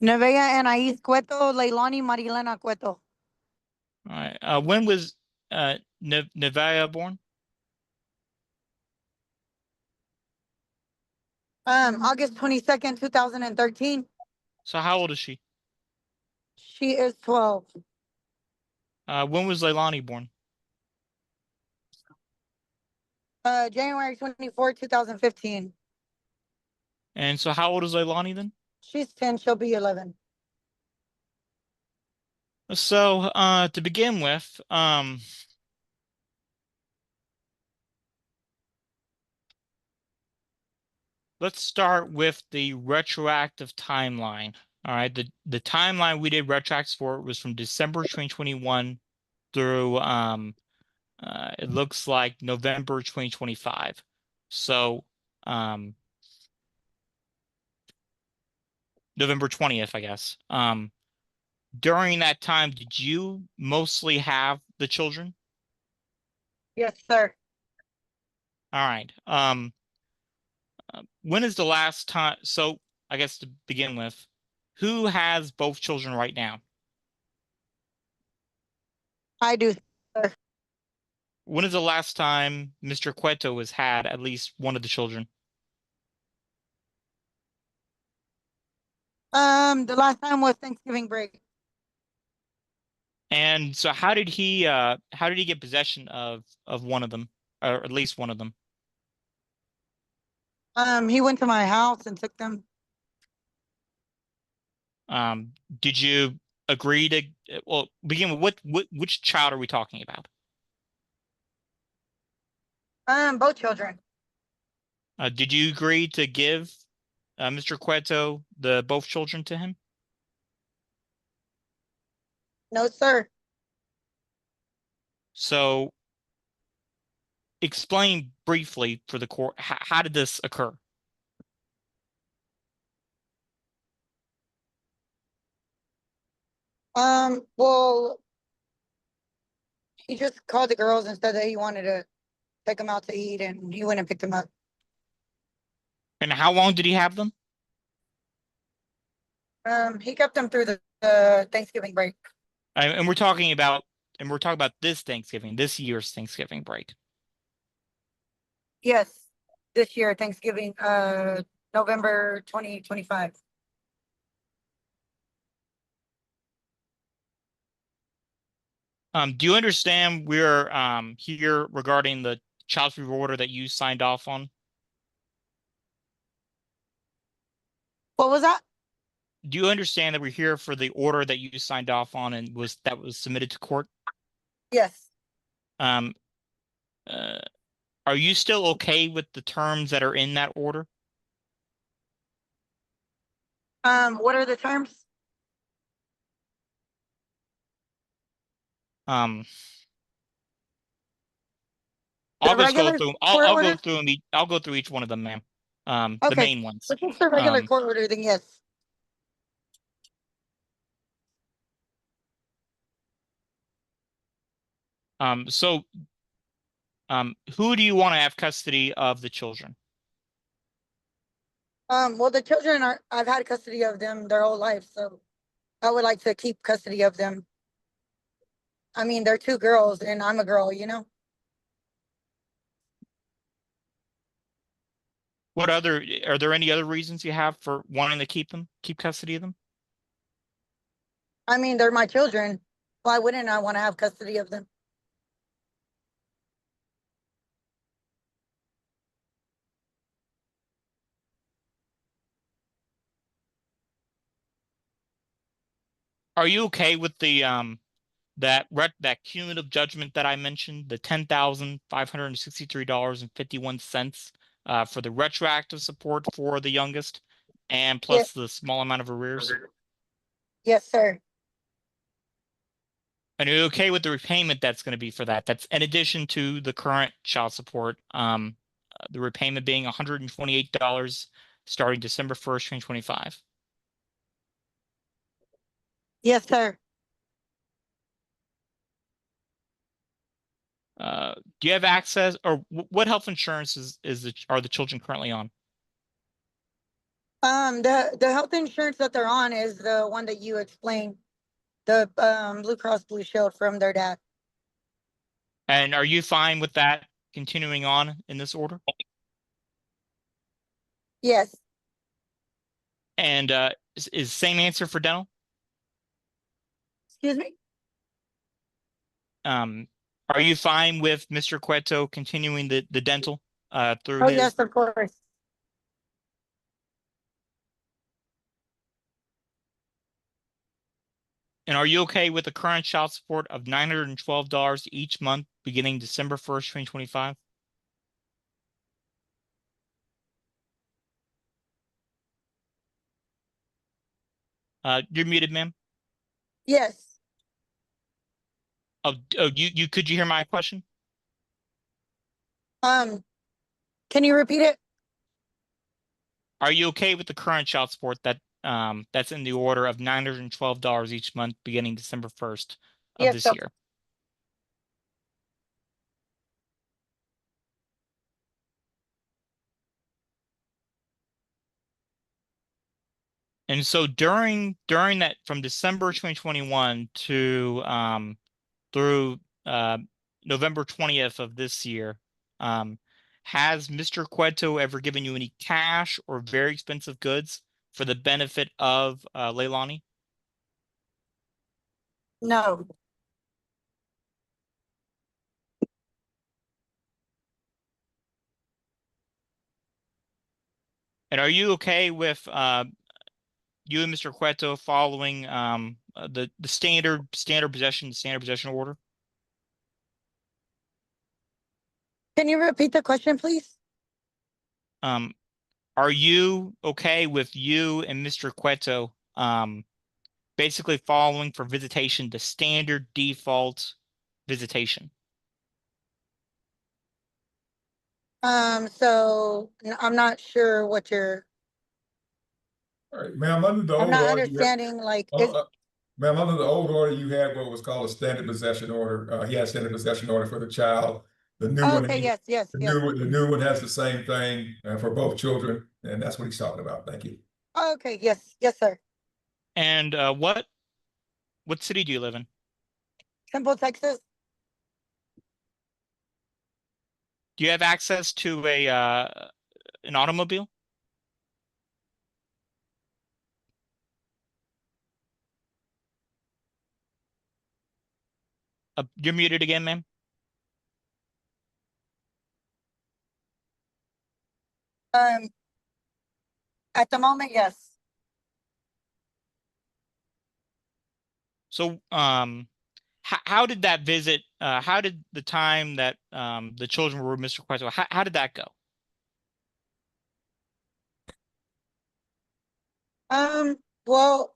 Nevaeh Anais Cueto, Leilani Marilena Cueto. All right. When was Nevaeh born? August 22nd, 2013. So how old is she? She is 12. When was Leilani born? January 24, 2015. And so how old is Leilani then? She's 10, she'll be 11. So to begin with, let's start with the retroactive timeline. All right, the timeline we did retroactive for was from December 2021 through it looks like November 2025. So November 20th, I guess. During that time, did you mostly have the children? Yes, sir. All right. When is the last time? So I guess to begin with, who has both children right now? I do, sir. When is the last time Mr. Cueto has had at least one of the children? The last time was Thanksgiving break. And so how did he get possession of one of them, or at least one of them? He went to my house and took them. Did you agree to, well, begin with which child are we talking about? Both children. Did you agree to give Mr. Cueto both children to him? No, sir. So explain briefly for the court, how did this occur? Well, He just called the girls and said that he wanted to take them out to eat, and he went and picked them up. And how long did he have them? He kept them through the Thanksgiving break. And we're talking about this Thanksgiving, this year's Thanksgiving break. Yes, this year, Thanksgiving, November 2025. Do you understand we're here regarding the child support order that you signed off on? What was that? Do you understand that we're here for the order that you signed off on and was submitted to court? Yes. Um, are you still okay with the terms that are in that order? What are the terms? I'll The just go regular through. court I'll go order? through them. I'll go through each one of them, ma'am. The Okay. main ones. If it's the regular Um, court order, then yes. So, who do you want to have custody of the children? Well, the children I've had custody of them their whole life, so I would like to keep custody of them. I mean, they're two girls and I'm a girl, you know? Are there any other reasons you have for wanting to keep custody of them? I mean, they're my children. Why wouldn't I want to have custody of them? Are you okay with the that cumulative judgment that I mentioned, the $10,563.51 for the retroactive support for the youngest, and Yes. plus the small amount of arrears? Yes, sir. And are you okay with the repayment that's going to be for that? That's in addition to the current child support, the repayment being $128 starting December 1st, 2025. Yes, sir. Do you have access, or what health insurance are the children currently on? The health insurance that they're on is the one that you explained, the Blue Cross Blue Shield from their dad. And are you fine with that continuing on in this order? Yes. And is same answer for dental? Excuse me? Are you fine with Mr. Cueto continuing the dental through Oh, his? yes, of course. And are you okay with the current child support of $912 each month beginning December 1st, 2025? You're muted, ma'am. Yes. You could you hear my question? Can you repeat it? Are you okay with the current child support that's in the order of $912 each month beginning December 1st of Yes, this sir. year? And so during that from December 2021 to through November 20th of this year, has Mr. Cueto ever given you any cash or very expensive goods for the benefit of Leilani? No. And are you okay with you and Mr. Cueto following the standard possession order? Can you repeat the question, please? Are you okay with you and Mr. Cueto basically following for visitation the standard default visitation? So I'm not sure what you're. All right, ma'am, under the I'm old not order, understanding. Like, uh, uh, Ma'am, under the old order, you had what was called a standard possession order. He had a standard possession order for the child. The new one, Okay, yes, yes, the yes. new one has the same thing for both children, and that's what he's talking about. Thank you. Okay, yes, yes, sir. And what city do you live in? Simple, Texas. Do you have access to a an automobile? You're muted again, ma'am. Um, at the moment, yes. So, how did that visit? How did the time that the children were with Mr. Cueto? How did that go? Well,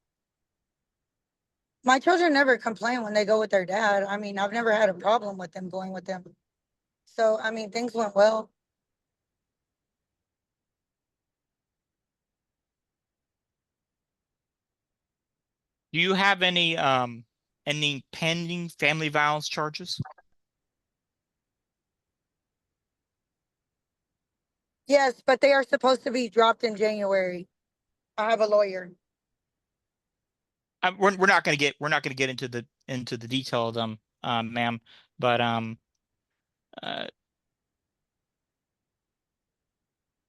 my children never complain when they go with their dad. I mean, I've never had a problem with them going with them. So, I mean, things went well. Do you have any pending family violence charges? Yes, but they are supposed to be dropped in January. I have a lawyer. We're not going to get into the detail of them, ma'am. But uh,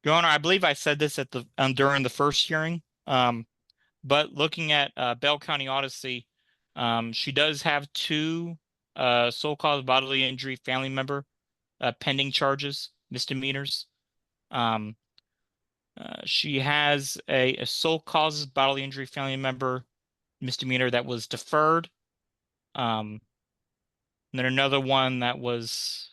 Your Honor, I believe I said this at the during the first hearing. But looking at Bell County Odyssey, she does have two sole cause bodily injury family member pending charges, misdemeanors. Um, she has a sole cause bodily injury family member misdemeanor that was deferred. And then another one that was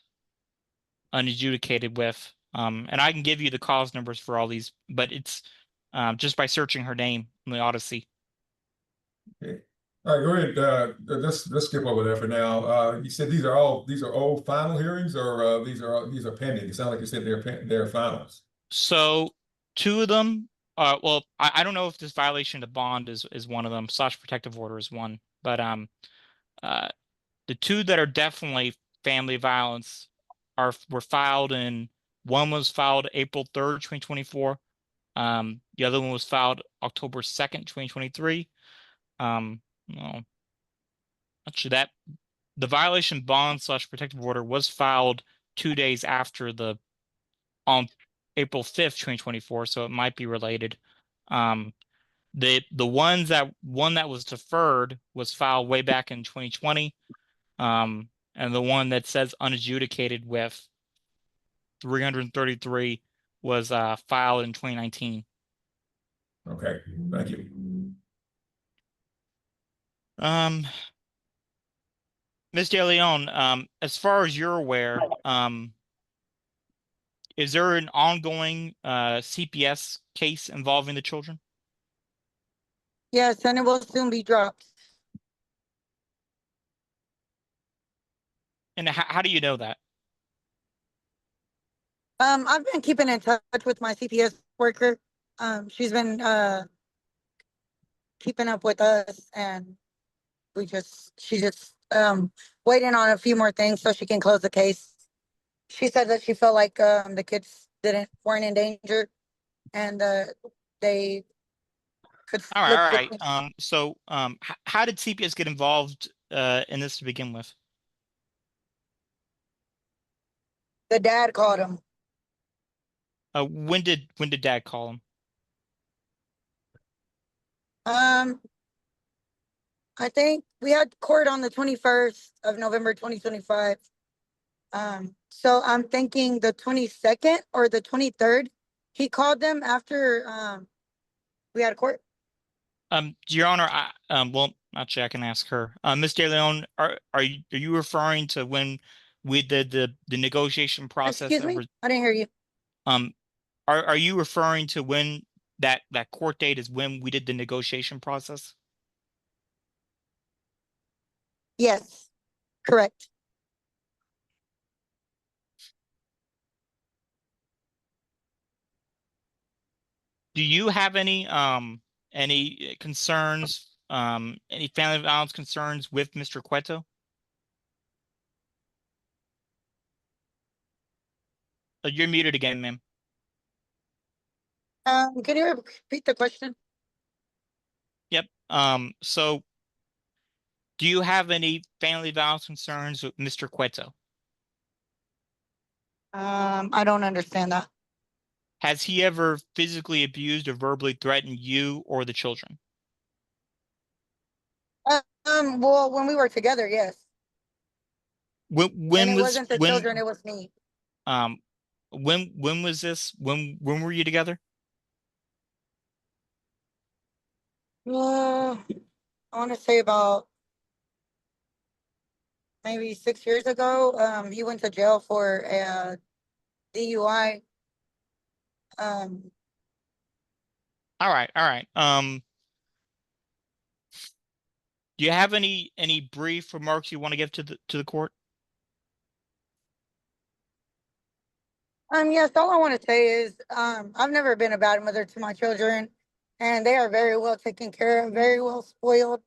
unadjudicated with. And I can give you the cause numbers for all these, but it's just by searching her name in the Odyssey. Okay. All right, go ahead. Let's skip over there for now. You said these are all final hearings, or these are pending. It sounds like you said they're finals. So two of them, well, I don't know if this violation of bond is one of them, / protective order is one, but uh, the two that are definitely family violence were filed in. One was filed April 3rd, 2024. The other one was filed October 2nd, 2023. Well, actually, the violation bond / protective order was filed 2 days after on April 5th, 2024, so it might be related. The one that was deferred was filed way back in 2020. And the one that says unadjudicated with 333 was filed in 2019. Okay, thank you. Ms. Daleon, as far as you're aware, is there an ongoing CPS case involving the children? Yes, and it will soon be dropped. And how do you know that? I've been keeping in touch with my CPS worker. She's been keeping up with us, and she's just waiting on a few more things so she can close the case. She said that she felt like the kids weren't in danger, and they could All right, live all with right. me. So, how did CPS get involved in this to begin with? The dad called him. When did Dad call him? Um, I think we had court on the 21st of November 2025. So I'm thinking the 22nd or the 23rd. He called them after we had court. Your Honor, well, actually, I can ask her. Ms. DeLeon, are you referring to when we did the negotiation process? Excuse me, I didn't hear you. Um, are you referring to when that court date is when we did the negotiation process? Yes, correct. Do you have any concerns any family violence concerns with Mr. Cueto? You're muted again, ma'am. Can you repeat the question? Yep. So do you have any family violence concerns with Mr. Cueto? I don't understand that. Has he ever physically abused or verbally threatened you or the children? Well, when we were together, yes. When And it was wasn't the children, it was me. um when was this? When were you together? I want to say about maybe 6 years ago. He went to jail for a DUI. All right, all right. Do you have any brief remarks you want to give to the court? Yes, all I want to say is, I've never been a bad mother to my children, and they are very well taken care of, very well spoiled,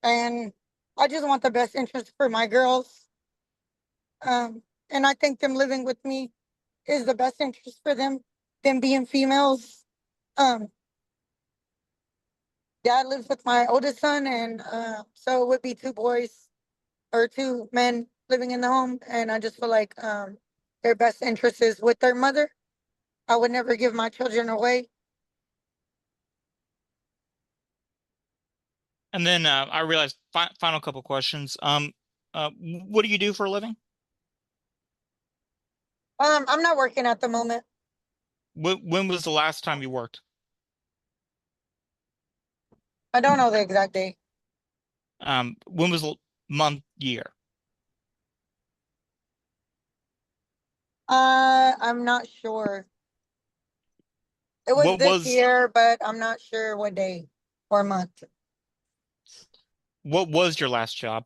and I just want the best interest for my girls. And I think them living with me is the best interest for them being females. Um, Dad lives with my oldest son, and so it would be two boys or two men living in the home, and I just feel like their best interest is with their mother. I would never give my children away. And then I realized final couple questions. What do you do for a living? I'm not working at the moment. When was the last time you worked? I don't know the exact date. When was the month, year? I'm not sure. It was What this was year, but I'm not sure what day or month. what was your last job?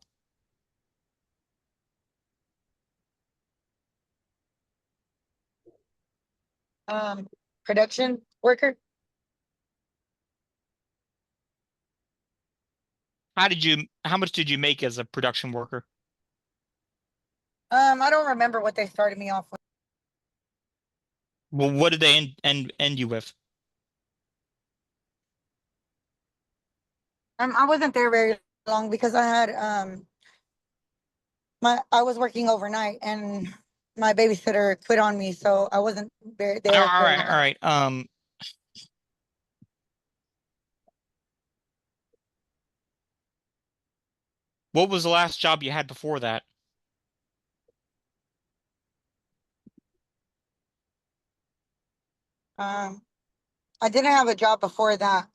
Production worker. How much did you make as a production worker? I don't remember what they started me off with. Well, what did they end you with? I wasn't there very long because I had I was working overnight and my babysitter quit on me, so I wasn't there All for right, long. all right. What was the last job you had before that? Um, I didn't have a job before that.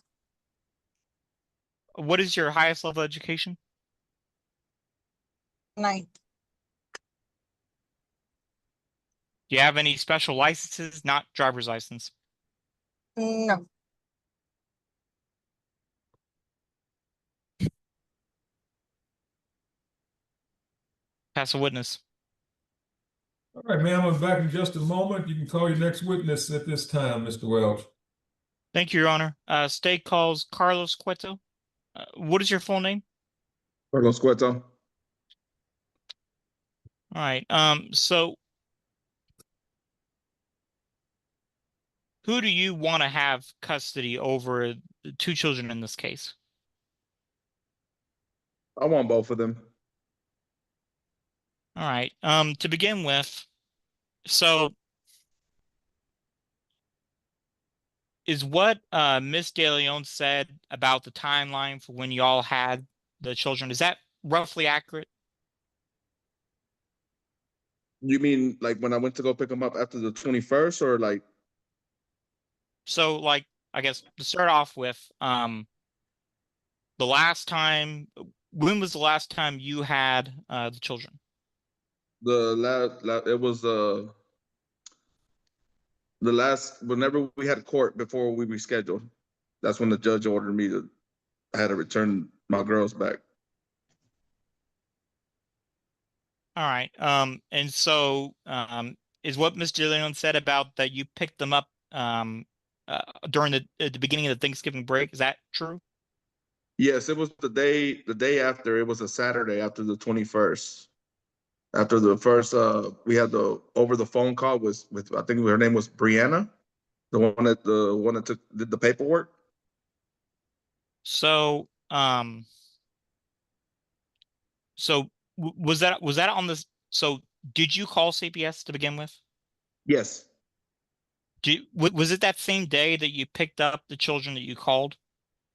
What is your highest level of education? Ninth. Do you have any special licenses, not driver's license? No. Pass a witness. All right, ma'am, I'm back in just a moment. You can call your next witness at this time, Mr. Welch. Thank you, Your Honor. State calls Carlos Cueto. What is your full name? Carlos Cueto. All right. So who do you want to have custody over the two children in this case? I want both of them. All right. To begin with, so is what Miss Daleon said about the timeline for when y'all had the children, is that roughly accurate? You mean like when I went to go pick them up after the 21st, or like? So, like, I guess to start off with, the last time, when was the last time you had the children? It was the last, whenever we had court before we rescheduled. That's when the judge ordered me to, I had to return my girls back. All right. And so, is what Miss Dillion said about that you picked them up during the beginning of the Thanksgiving break, is that true? Yes, it was the day after. It was a Saturday after the 21st. After the first, we had the over the phone call with I think her name was Brianna, the one that did the paperwork. So, was that on this? So, did you call CPS to begin with? Yes. Was it that same day that you picked up the children that you called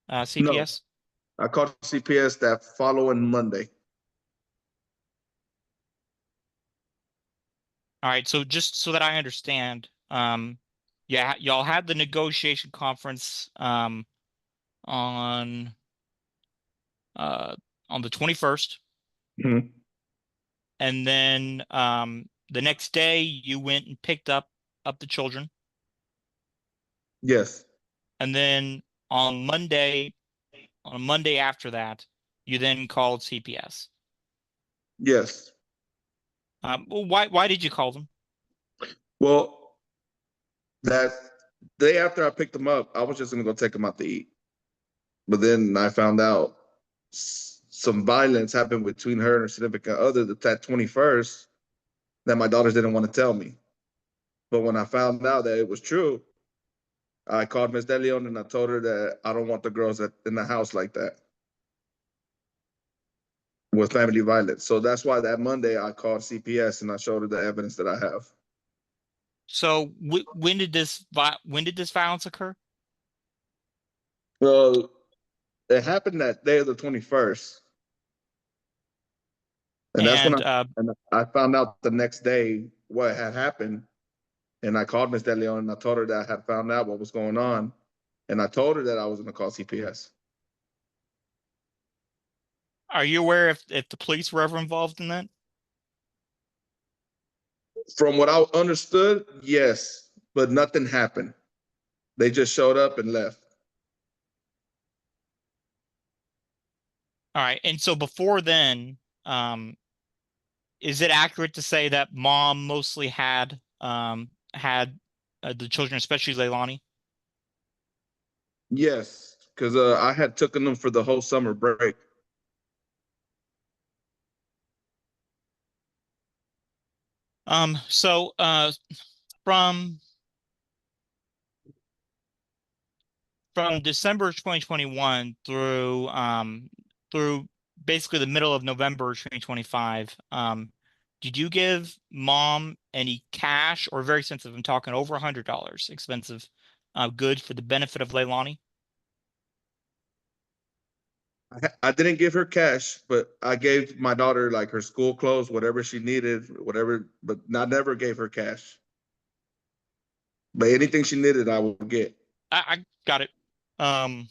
No, CPS? I called CPS that following Monday. All right. So just so that I understand, yeah, y'all had the negotiation conference on uh on the 21st, Mhm. and then the next day you went and picked up the children, Yes. and then on Monday on a Monday after that, you then called CPS. Yes. Well, why did you call them? Well, that day after I picked them up, I was just gonna go take them out to eat. But then I found out some violence happened between her and her significant other that 21st that my daughters didn't want to tell me. But when I found out that it was true, I called Miss Daleon and I told her that I don't want the girls in the house like that with family violence. So that's why that Monday I called CPS and I showed her the evidence that I have. So when did this violence occur? Well, it happened that day of the 21st. And that's when And I found out the next day what had happened. And I called Miss Deleon and I told her that I had found out what was going on. And I told her that I was going to call CPS. are you aware if the police were ever involved in that? From what I understood, yes, but nothing happened. They just showed up and left. All right. And so before then, um, is it accurate to say that mom mostly had the children, especially Leilani? Yes, because I had taken them for the whole summer break. So from from December 2021 through basically the middle of November 2025, did you give mom any cash or very expensive? I'm talking over $100 expensive goods for the benefit of Leilani? I didn't give her cash, but I gave my daughter like her school clothes, whatever she needed, whatever, but I never gave her cash. But anything she needed, I would get. I got it. Um,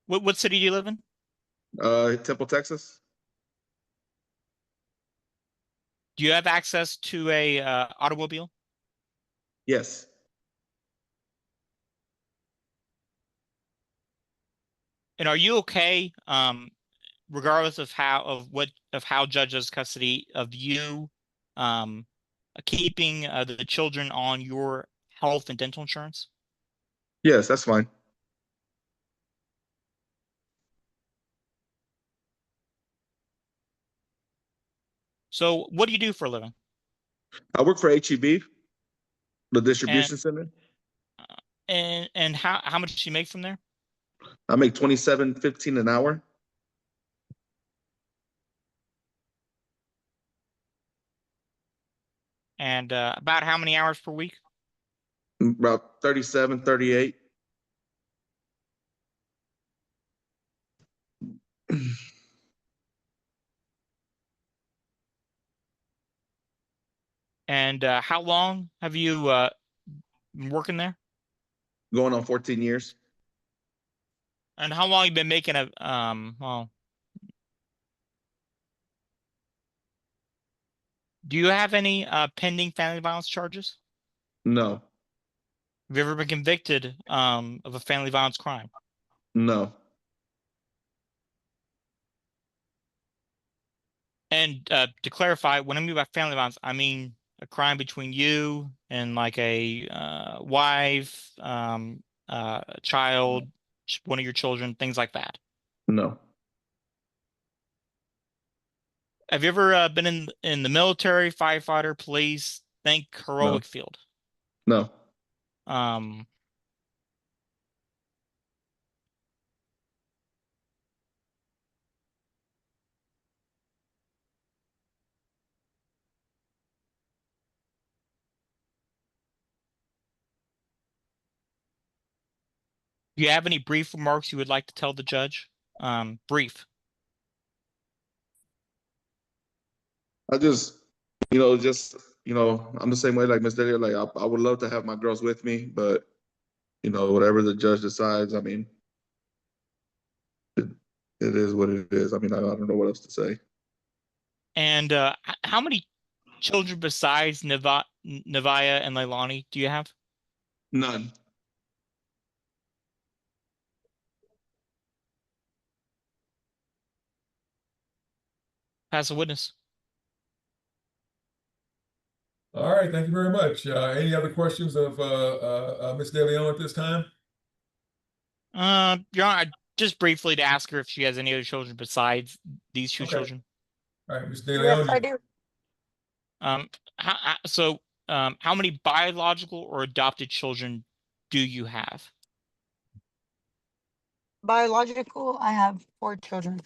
what city do you live in? Temple, Texas? Do you have access to a automobile? Yes. And are you okay, regardless of how judges custody of you, um, keeping the children on your health and dental insurance? Yes, that's fine. So, what do you do for a living? I work for HEB, the And distribution center. and how much do you make from there? I make 27.15 an hour. And about how many hours per week? About 37, 38. And how long have you been working there? Going on 14 years. And how long you been making a well, do you have any pending family violence charges? No, Have you ever been convicted of a family violence crime? no. And to clarify, when I mean by family violence, I mean a crime between you and like a wife, a child, one of your children, things like that. No. Have you ever been in the military, firefighter, police? Think heroic field. No. Um, do you have any brief remarks you would like to tell the judge? Brief. I just, I'm the same way like Miss Daleon. Like I would love to have my girls with me, but whatever the judge decides, I mean, it is what it is. I mean, I don't know what else to say. And how many children besides Nevaeh and Leilani do you have? None. Pass a witness. All right, thank you very much. Any other questions of Ms. Daleon at this time? Your Honor, just briefly to ask her if she has any other children besides these two Okay. children. All right, Ms. Yes, Daleon. I do. How many biological or adopted children do you have? Biological, I have 4 children.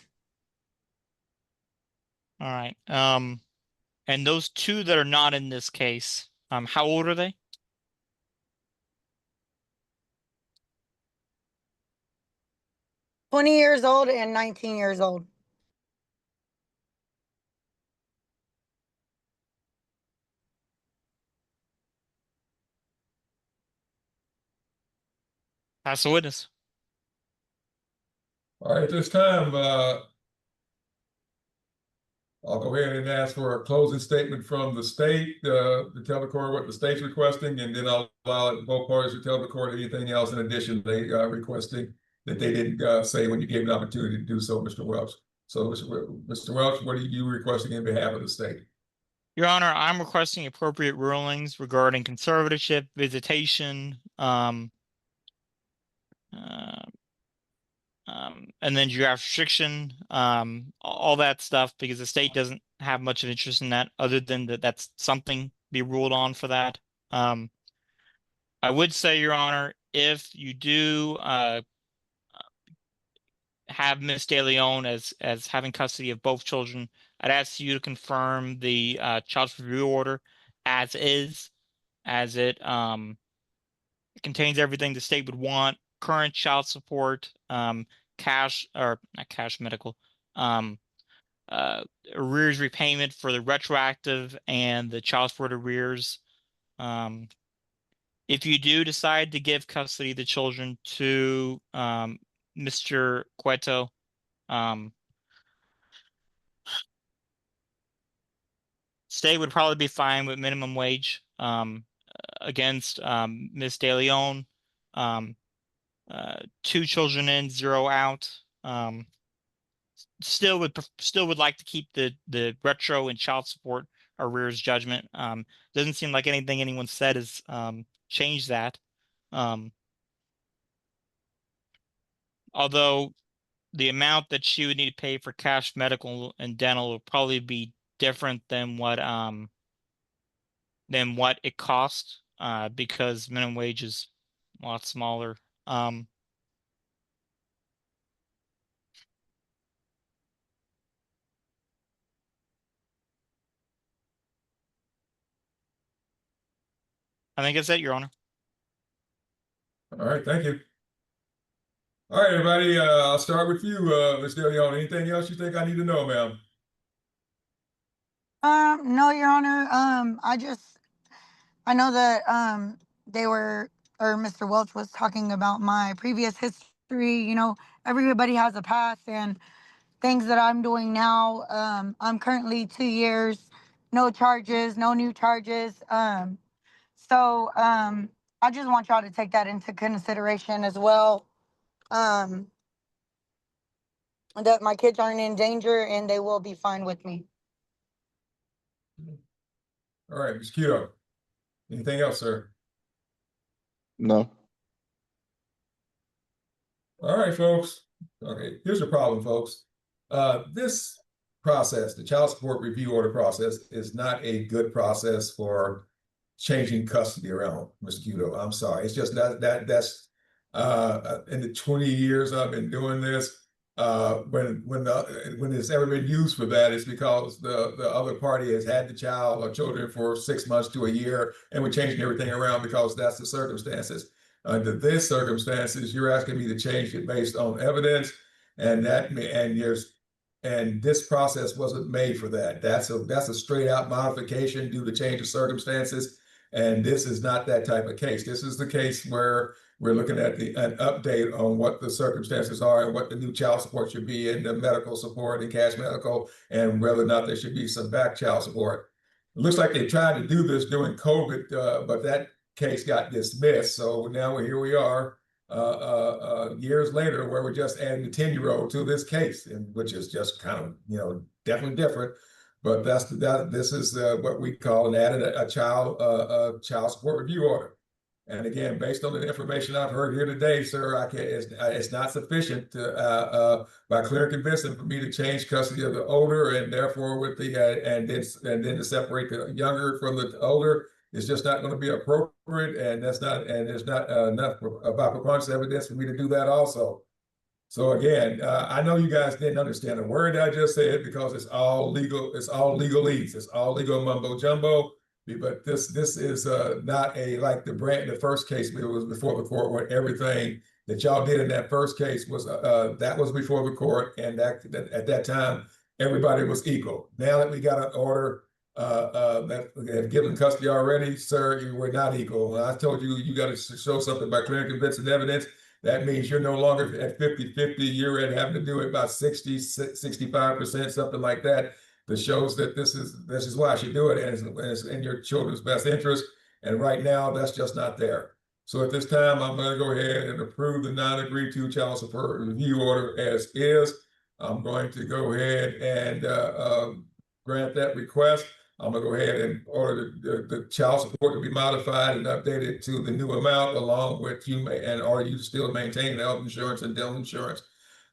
All right. And those 2 that are not in this case, how old are they? – 20 years old and 19 years old. Pass a witness. All right, at this time, I'll go ahead and ask for a closing statement from the state to tell the court what the state's requesting, and then I'll allow both parties to tell the court anything else in addition they requesting that they didn't say when you gave an opportunity to do so, Mr. Welch. So, Mr. Welch, what are you requesting in behalf of the state? Your Honor, I'm requesting appropriate rulings regarding conservatorship, visitation, and then geographic restriction, all that stuff, because the state doesn't have much of interest in that, other than that's something be ruled on for that. I would say, Your Honor, if you do have Miss Daleon as having custody of both children, I'd ask you to confirm the child review order as is, as it contains everything the state would want: current child support, cash, or not cash, medical, arrears repayment for the retroactive and the child support arrears. If you do decide to give custody of the children to Mr. Cueto, state would probably be fine with minimum wage against Ms. Daleon. 2 children in, 0 out. Still would like to keep the retro and child support arrears judgment. Doesn't seem like anything anyone said has changed that. Although the amount that she would need to pay for cash, medical, and dental would probably be different than what it costs, because minimum wage is a lot smaller. I think that's it, Your Honor. All right, thank you. All right, everybody, I'll start with you, Ms. Daleon. Anything else you think I need to know, ma'am? No, Your Honor. I know that Mr. Welch was talking about my previous history. Everybody has a past, and things that I'm doing now. I'm currently 2 years, no charges, no new charges. I just want y'all to take that into consideration as well. That my kids aren't in danger and they will be fine with me. All right, Ms. Cueto. Anything else, sir? No. All right, folks. Okay, here's the problem, folks. This process, the child support review order process, is not a good process for changing custody around, Mr. Cueto. I'm sorry. It's just that's in the 20 years I've been doing this, when it's ever been used for that, it's because the other party has had the child or children for 6 months to a year, and we're changing everything around because that's the circumstances. Under this circumstances, you're asking me to change it based on evidence, and this process wasn't made for that. That's a straight out modification due to change of circumstances, and this is not that type of case. This is the case where we're looking at an update on what the circumstances are and what the new child support should be, and the medical support and cash medical, and whether or not there should be some back child support. It looks like they tried to do this during COVID, but that case got dismissed. So now here we are, years later, where we're just adding the 10-year-old to this case, and which is just kind of, definitely different. But this is what we call a child support review order. And again, based on the information I've heard here today, sir, it's not sufficient by clear and convincing for me to change custody of the older, and therefore with the and then to separate the younger from the older. It's just not going to be appropriate, and there's not enough about preponderance evidence for me to do that also. So again, I know you guys didn't understand a word I just said because it's all legal. It's all legalese. It's all legal mumbo jumbo. But this is not like the first case. It was before the court, where everything that y'all did in that first case was that was before the court, and that at that time everybody was equal. Now that we got an order that have given custody already, sir, we're not equal. And I told you, you got to show something by clear and convincing evidence. That means you're no longer at 50-50. You're at having to do it about 60, 65%, something like that. That shows that this is why I should do it, and it's in your children's best interest. And right now, that's just not there. So at this time, I'm going to go ahead and approve the non-agreed to child support review order as is. I'm going to go ahead and grant that request. I'm going to go ahead and order the child support to be modified and updated to the new amount, along with order you to still maintain health insurance and dental insurance.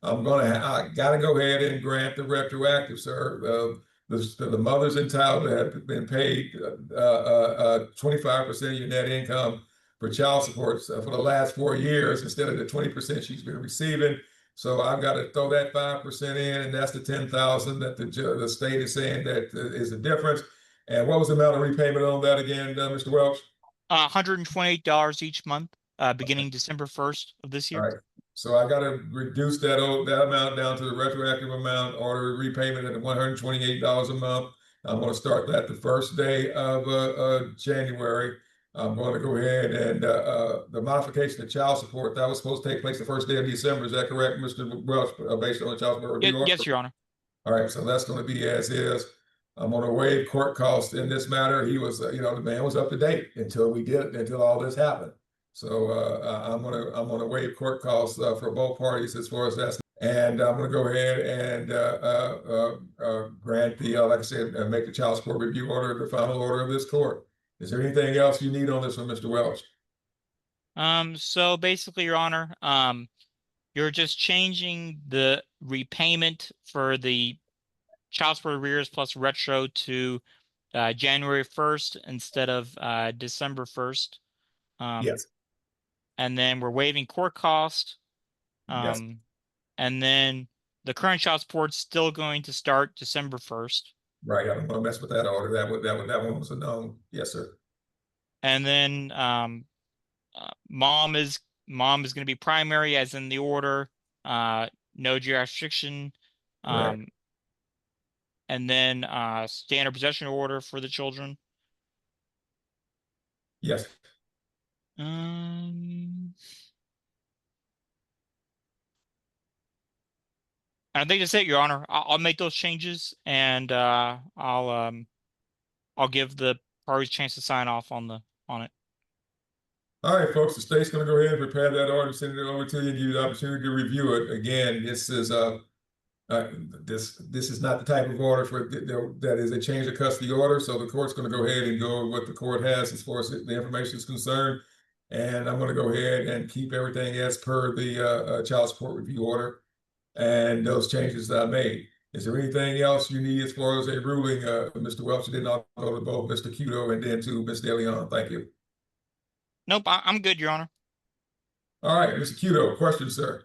I got to go ahead and grant the retroactive, sir. The mother's entitled to have been paid 25% of your net income for child support for the last 4 years instead of the 20% she's been receiving. So I've got to throw that 5% in, and that's the $10,000 that the state is saying that is the difference. And what was the amount of repayment on that again, Mr. Welch? $128 each month, beginning December 1st of this year. All right. So I got to reduce that amount down to the retroactive amount, order repayment at $128 a month. I'm going to start that the first day of January. I'm going to go ahead and the modification of child support, that was supposed to take place the first day of December. Is that correct, Mr. Welch, based on the child support review order? Yes, Your Honor. All right, so that's going to be as is. I'm going to waive court costs in this matter. He was, the man was up to date until all this happened. So I'm gonna waive court costs for both parties as far as that's, and I'm gonna go ahead and grant the like I said, make the child support review order the final order of this court. Is there anything else you need on this one, Mr. Welch? So basically, Your Honor, you're just changing the repayment for the child support arrears plus retro to January 1st instead of December 1st. Yes. And then we're waiving court cost. Yes. And then the current child support's still going to start December 1st. Right. I don't want to mess with that order. That one was a known. Yes, sir. And then mom is going to be primary, as in the order. No jurisdiction. Right. And then standard possession order for the children. Yes. I think that's it, Your Honor. I'll make those changes, and I'll give the parties a chance to sign off on it. All right, folks. The state's going to go ahead and prepare that order, send it over to you, and give you the opportunity to review it. Again, this is this is not the type of order that is a change of custody order. So the court's going to go ahead and go with what the court has as far as the information is concerned. And I'm going to go ahead and keep everything as per the child support review order and those changes that I made. Is there anything else you need as far as a ruling, Mr. Welch? Then I'll go to both Mr. Cueto and then to Ms. Daleon. Thank you. Nope, I'm good, Your Honor. All right, Mr. Cueto, question, sir.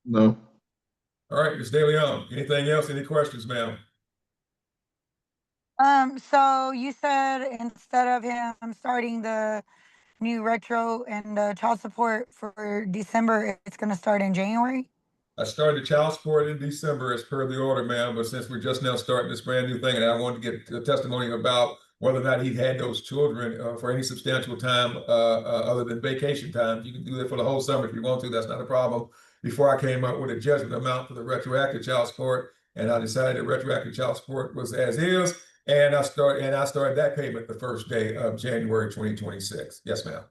No. All right, Ms. Daleon, anything else? Any questions, ma'am? So you said instead of him starting the new retro and child support for December, it's gonna start in January? I started child support in December as per the order, ma'am, but since we're just now starting this brand new thing, and I wanted to get a testimony about whether or not he had those children for any substantial time other than vacation time. You can do that for the whole summer if you want to. That's not a problem. Before I came up with a judgment amount for the retroactive child support, and I decided that retroactive child support was as is, and I started that payment the first day of January 2026. Yes, ma'am.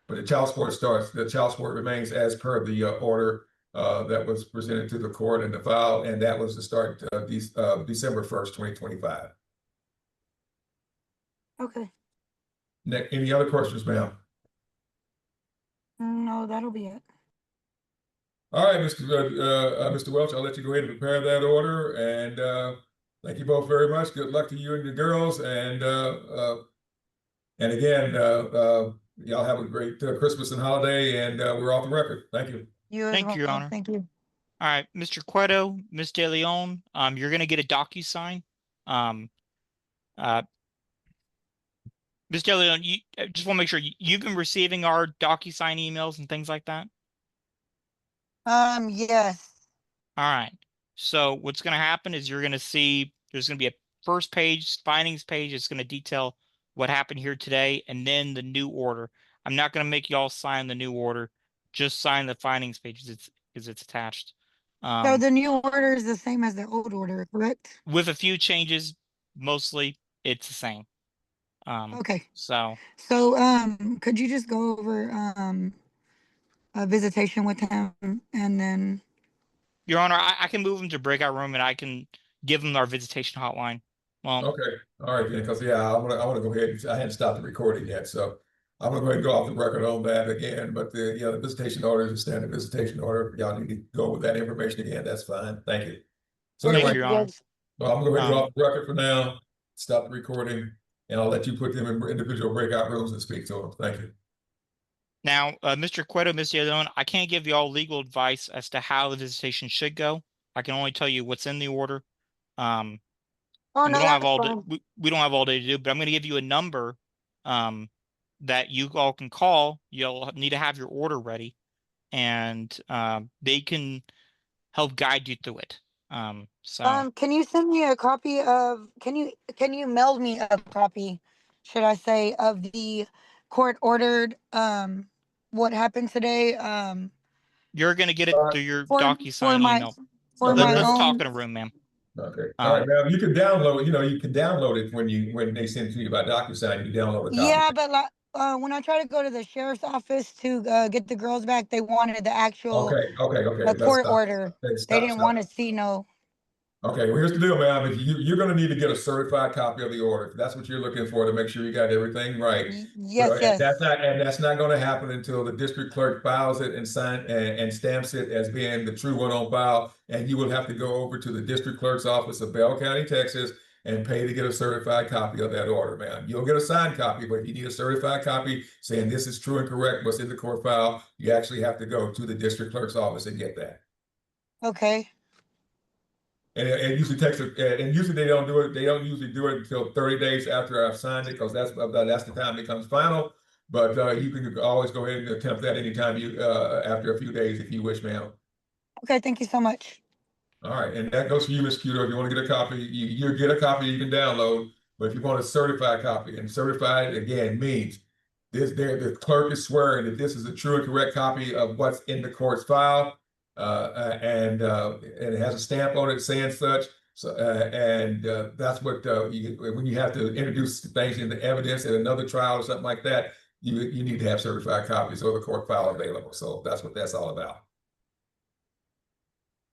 But the child support remains as per the order that was presented to the court in the file, and that was to start December 1st, 2025. Okay. Any other questions, ma'am? No, that'll be it. All right, Mr. Welch, I'll let you go ahead and prepare that order, and thank you both very much. Good luck to you and the girls, and again, y'all have a great Christmas and holiday, and we're off the record. Thank you. You as Thank well. you, Your Honor. Thank you. All right, Mr. Cueto, Ms. Daleon, you're gonna get a DocuSign. Ms. Daleon, you just want to make sure you've been receiving our DocuSign emails and things like that. Yes. All right. So what's going to happen is you're going to see there's going to be a first page, findings page. It's going to detail what happened here today, and then the new order. I'm not going to make y'all sign the new order. Just sign the findings page because it's attached. So the new order is the same as the old order, correct? With a few changes, mostly it's the same. Okay. So could you just go over a visitation with him, and then Your Honor, I can move him to breakout room and I can give him our visitation hotline. Well, Okay, all right, then, because yeah, I want to go ahead. I hadn't stopped the recording yet, so I'm gonna go ahead and go off the record on that again. But the visitation order is a standard visitation order. Y'all need to go with that information again. That's fine. Thank you. So thank anyway, you, Your Honor. well, I'm gonna go ahead and go off the record for now. Stop the recording, and I'll let you put them in individual breakout rooms and speak to them. Thank you. Now, Mr. Cueto, Ms. Daleon, I can't give you all legal advice as to how the visitation should go. I can only tell you what's in the order. oh And no, we don't have that's all fine. we don't have all day to do, but I'm going to give you a number that you all can call. You'll need to have your order ready, and they can help guide you through it. So Can you send me a copy of? Can you mail me a copy? Should I say of the court ordered what happened today? you're going to get it through your For DocuSign my email. for Okay. my Let's talk own. in a room, ma'am. Okay. All right. Now you can download. You can download it when they send it to you by DocuSign. You download a copy. Yeah, but like when I tried to go to the sheriff's office to get the girls back, they wanted the actual Okay. Let's court stop. order. Okay, They stop. didn't want to see no. Okay, well, here's the deal, ma'am. You're going to need to get a certified copy of the order. If that's what you're looking for to make sure you got everything right. Yes, And yes. that's not going to happen until the district clerk files it and and stamps it as being the true one on file. And you will have to go over to the district clerk's office of Bell County, Texas, and pay to get a certified copy of that order, ma'am. You'll get a signed copy, but if you need a certified copy saying this is true and correct, what's in the court file, you actually have to go to the district clerk's office and get that. Okay. And it usually takes and usually they don't do it. They don't usually do it until 30 days after I've signed it, because that's the time it becomes final. But you can always go ahead and attempt that anytime you after a few days if you wish, ma'am. Okay, thank you so much. All right, and that goes for you, Ms. Cueto. If you want to get a copy, you get a copy you can download. But if you want a certified copy, and certified again means the clerk is swearing that this is a true and correct copy of what's in the court's file. And it has a stamp on it saying such. So that's what when you have to introduce things into evidence at another trial or something like that, you need to have certified copies or the court file available. So that's what that's all about.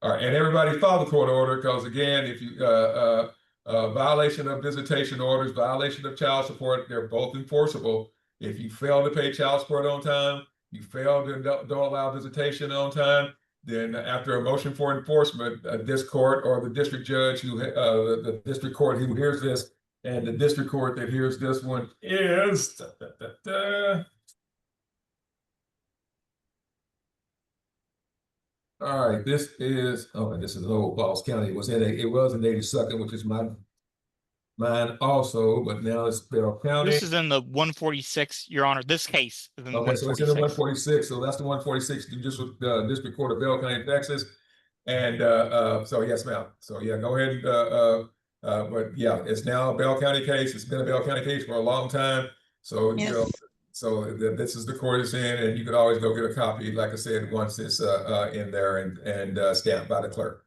All right, and everybody follow the court order, because again, if you violation of visitation orders, violation of child support, they're both enforceable. If you fail to pay child support on time, you fail to don't allow visitation on time, then after a motion for enforcement, this court or the district judge who the district court who hears this, and the district court that hears this one is all right. This is Old Falls County. It was in 82nd, which is mine also, but now it's Bell County. This is in the 146, Your Honor. This case is in the Okay, so it's in the 146. 146. So that's the 146 District Court of Bell County, Texas. And so yes, ma'am. So yeah, go ahead. But yeah, it's now a Bell County case. It's been a Bell County case for a long time. So you know, so this is the court it's in, and you could always go get a copy, like I said, once it's in there and stamped by the clerk.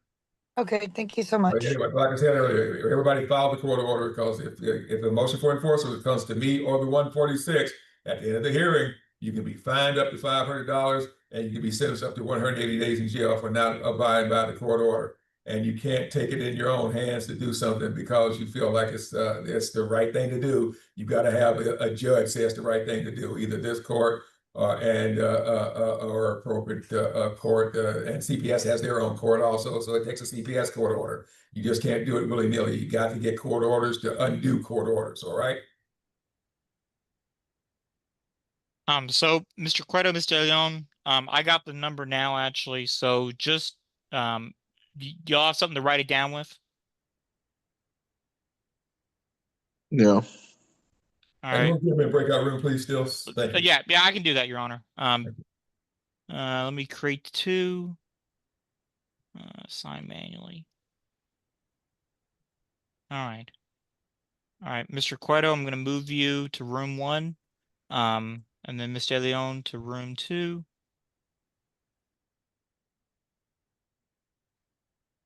Okay, thank you so much. But anyway, like I said earlier, everybody filed the court order, because if a motion for enforcement comes to me or the 146, at the end of the hearing, you can be fined up to $500 and you can be sentenced up to 180 days in jail for not abiding by the court order. And you can't take it in your own hands to do something because you feel like it's the right thing to do. You've got to have a judge say it's the right thing to do, either this court or appropriate court, and CPS has their own court also, so it takes a CPS court order. You just can't do it willy-nilly. You got to get court orders to undo court orders. All right. So Mr. Cueto, Mr. Dillion, I got the number now actually. So just y'all have something to write it down with. Yeah. All All right. right. Give me a breakout room, please. Still, thank you. Yeah, I can do that, Your Honor. Let me create 2. Sign manually. All right, Mr. Cueto, I'm going to move you to room 1, and then Ms. Daleon to room 2.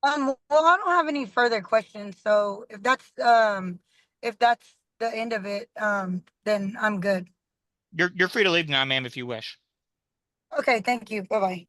Well, I don't have any further questions, so if that's the end of it, then I'm good. You're free to leave now, ma'am, if you wish. Okay, thank you. Bye-bye.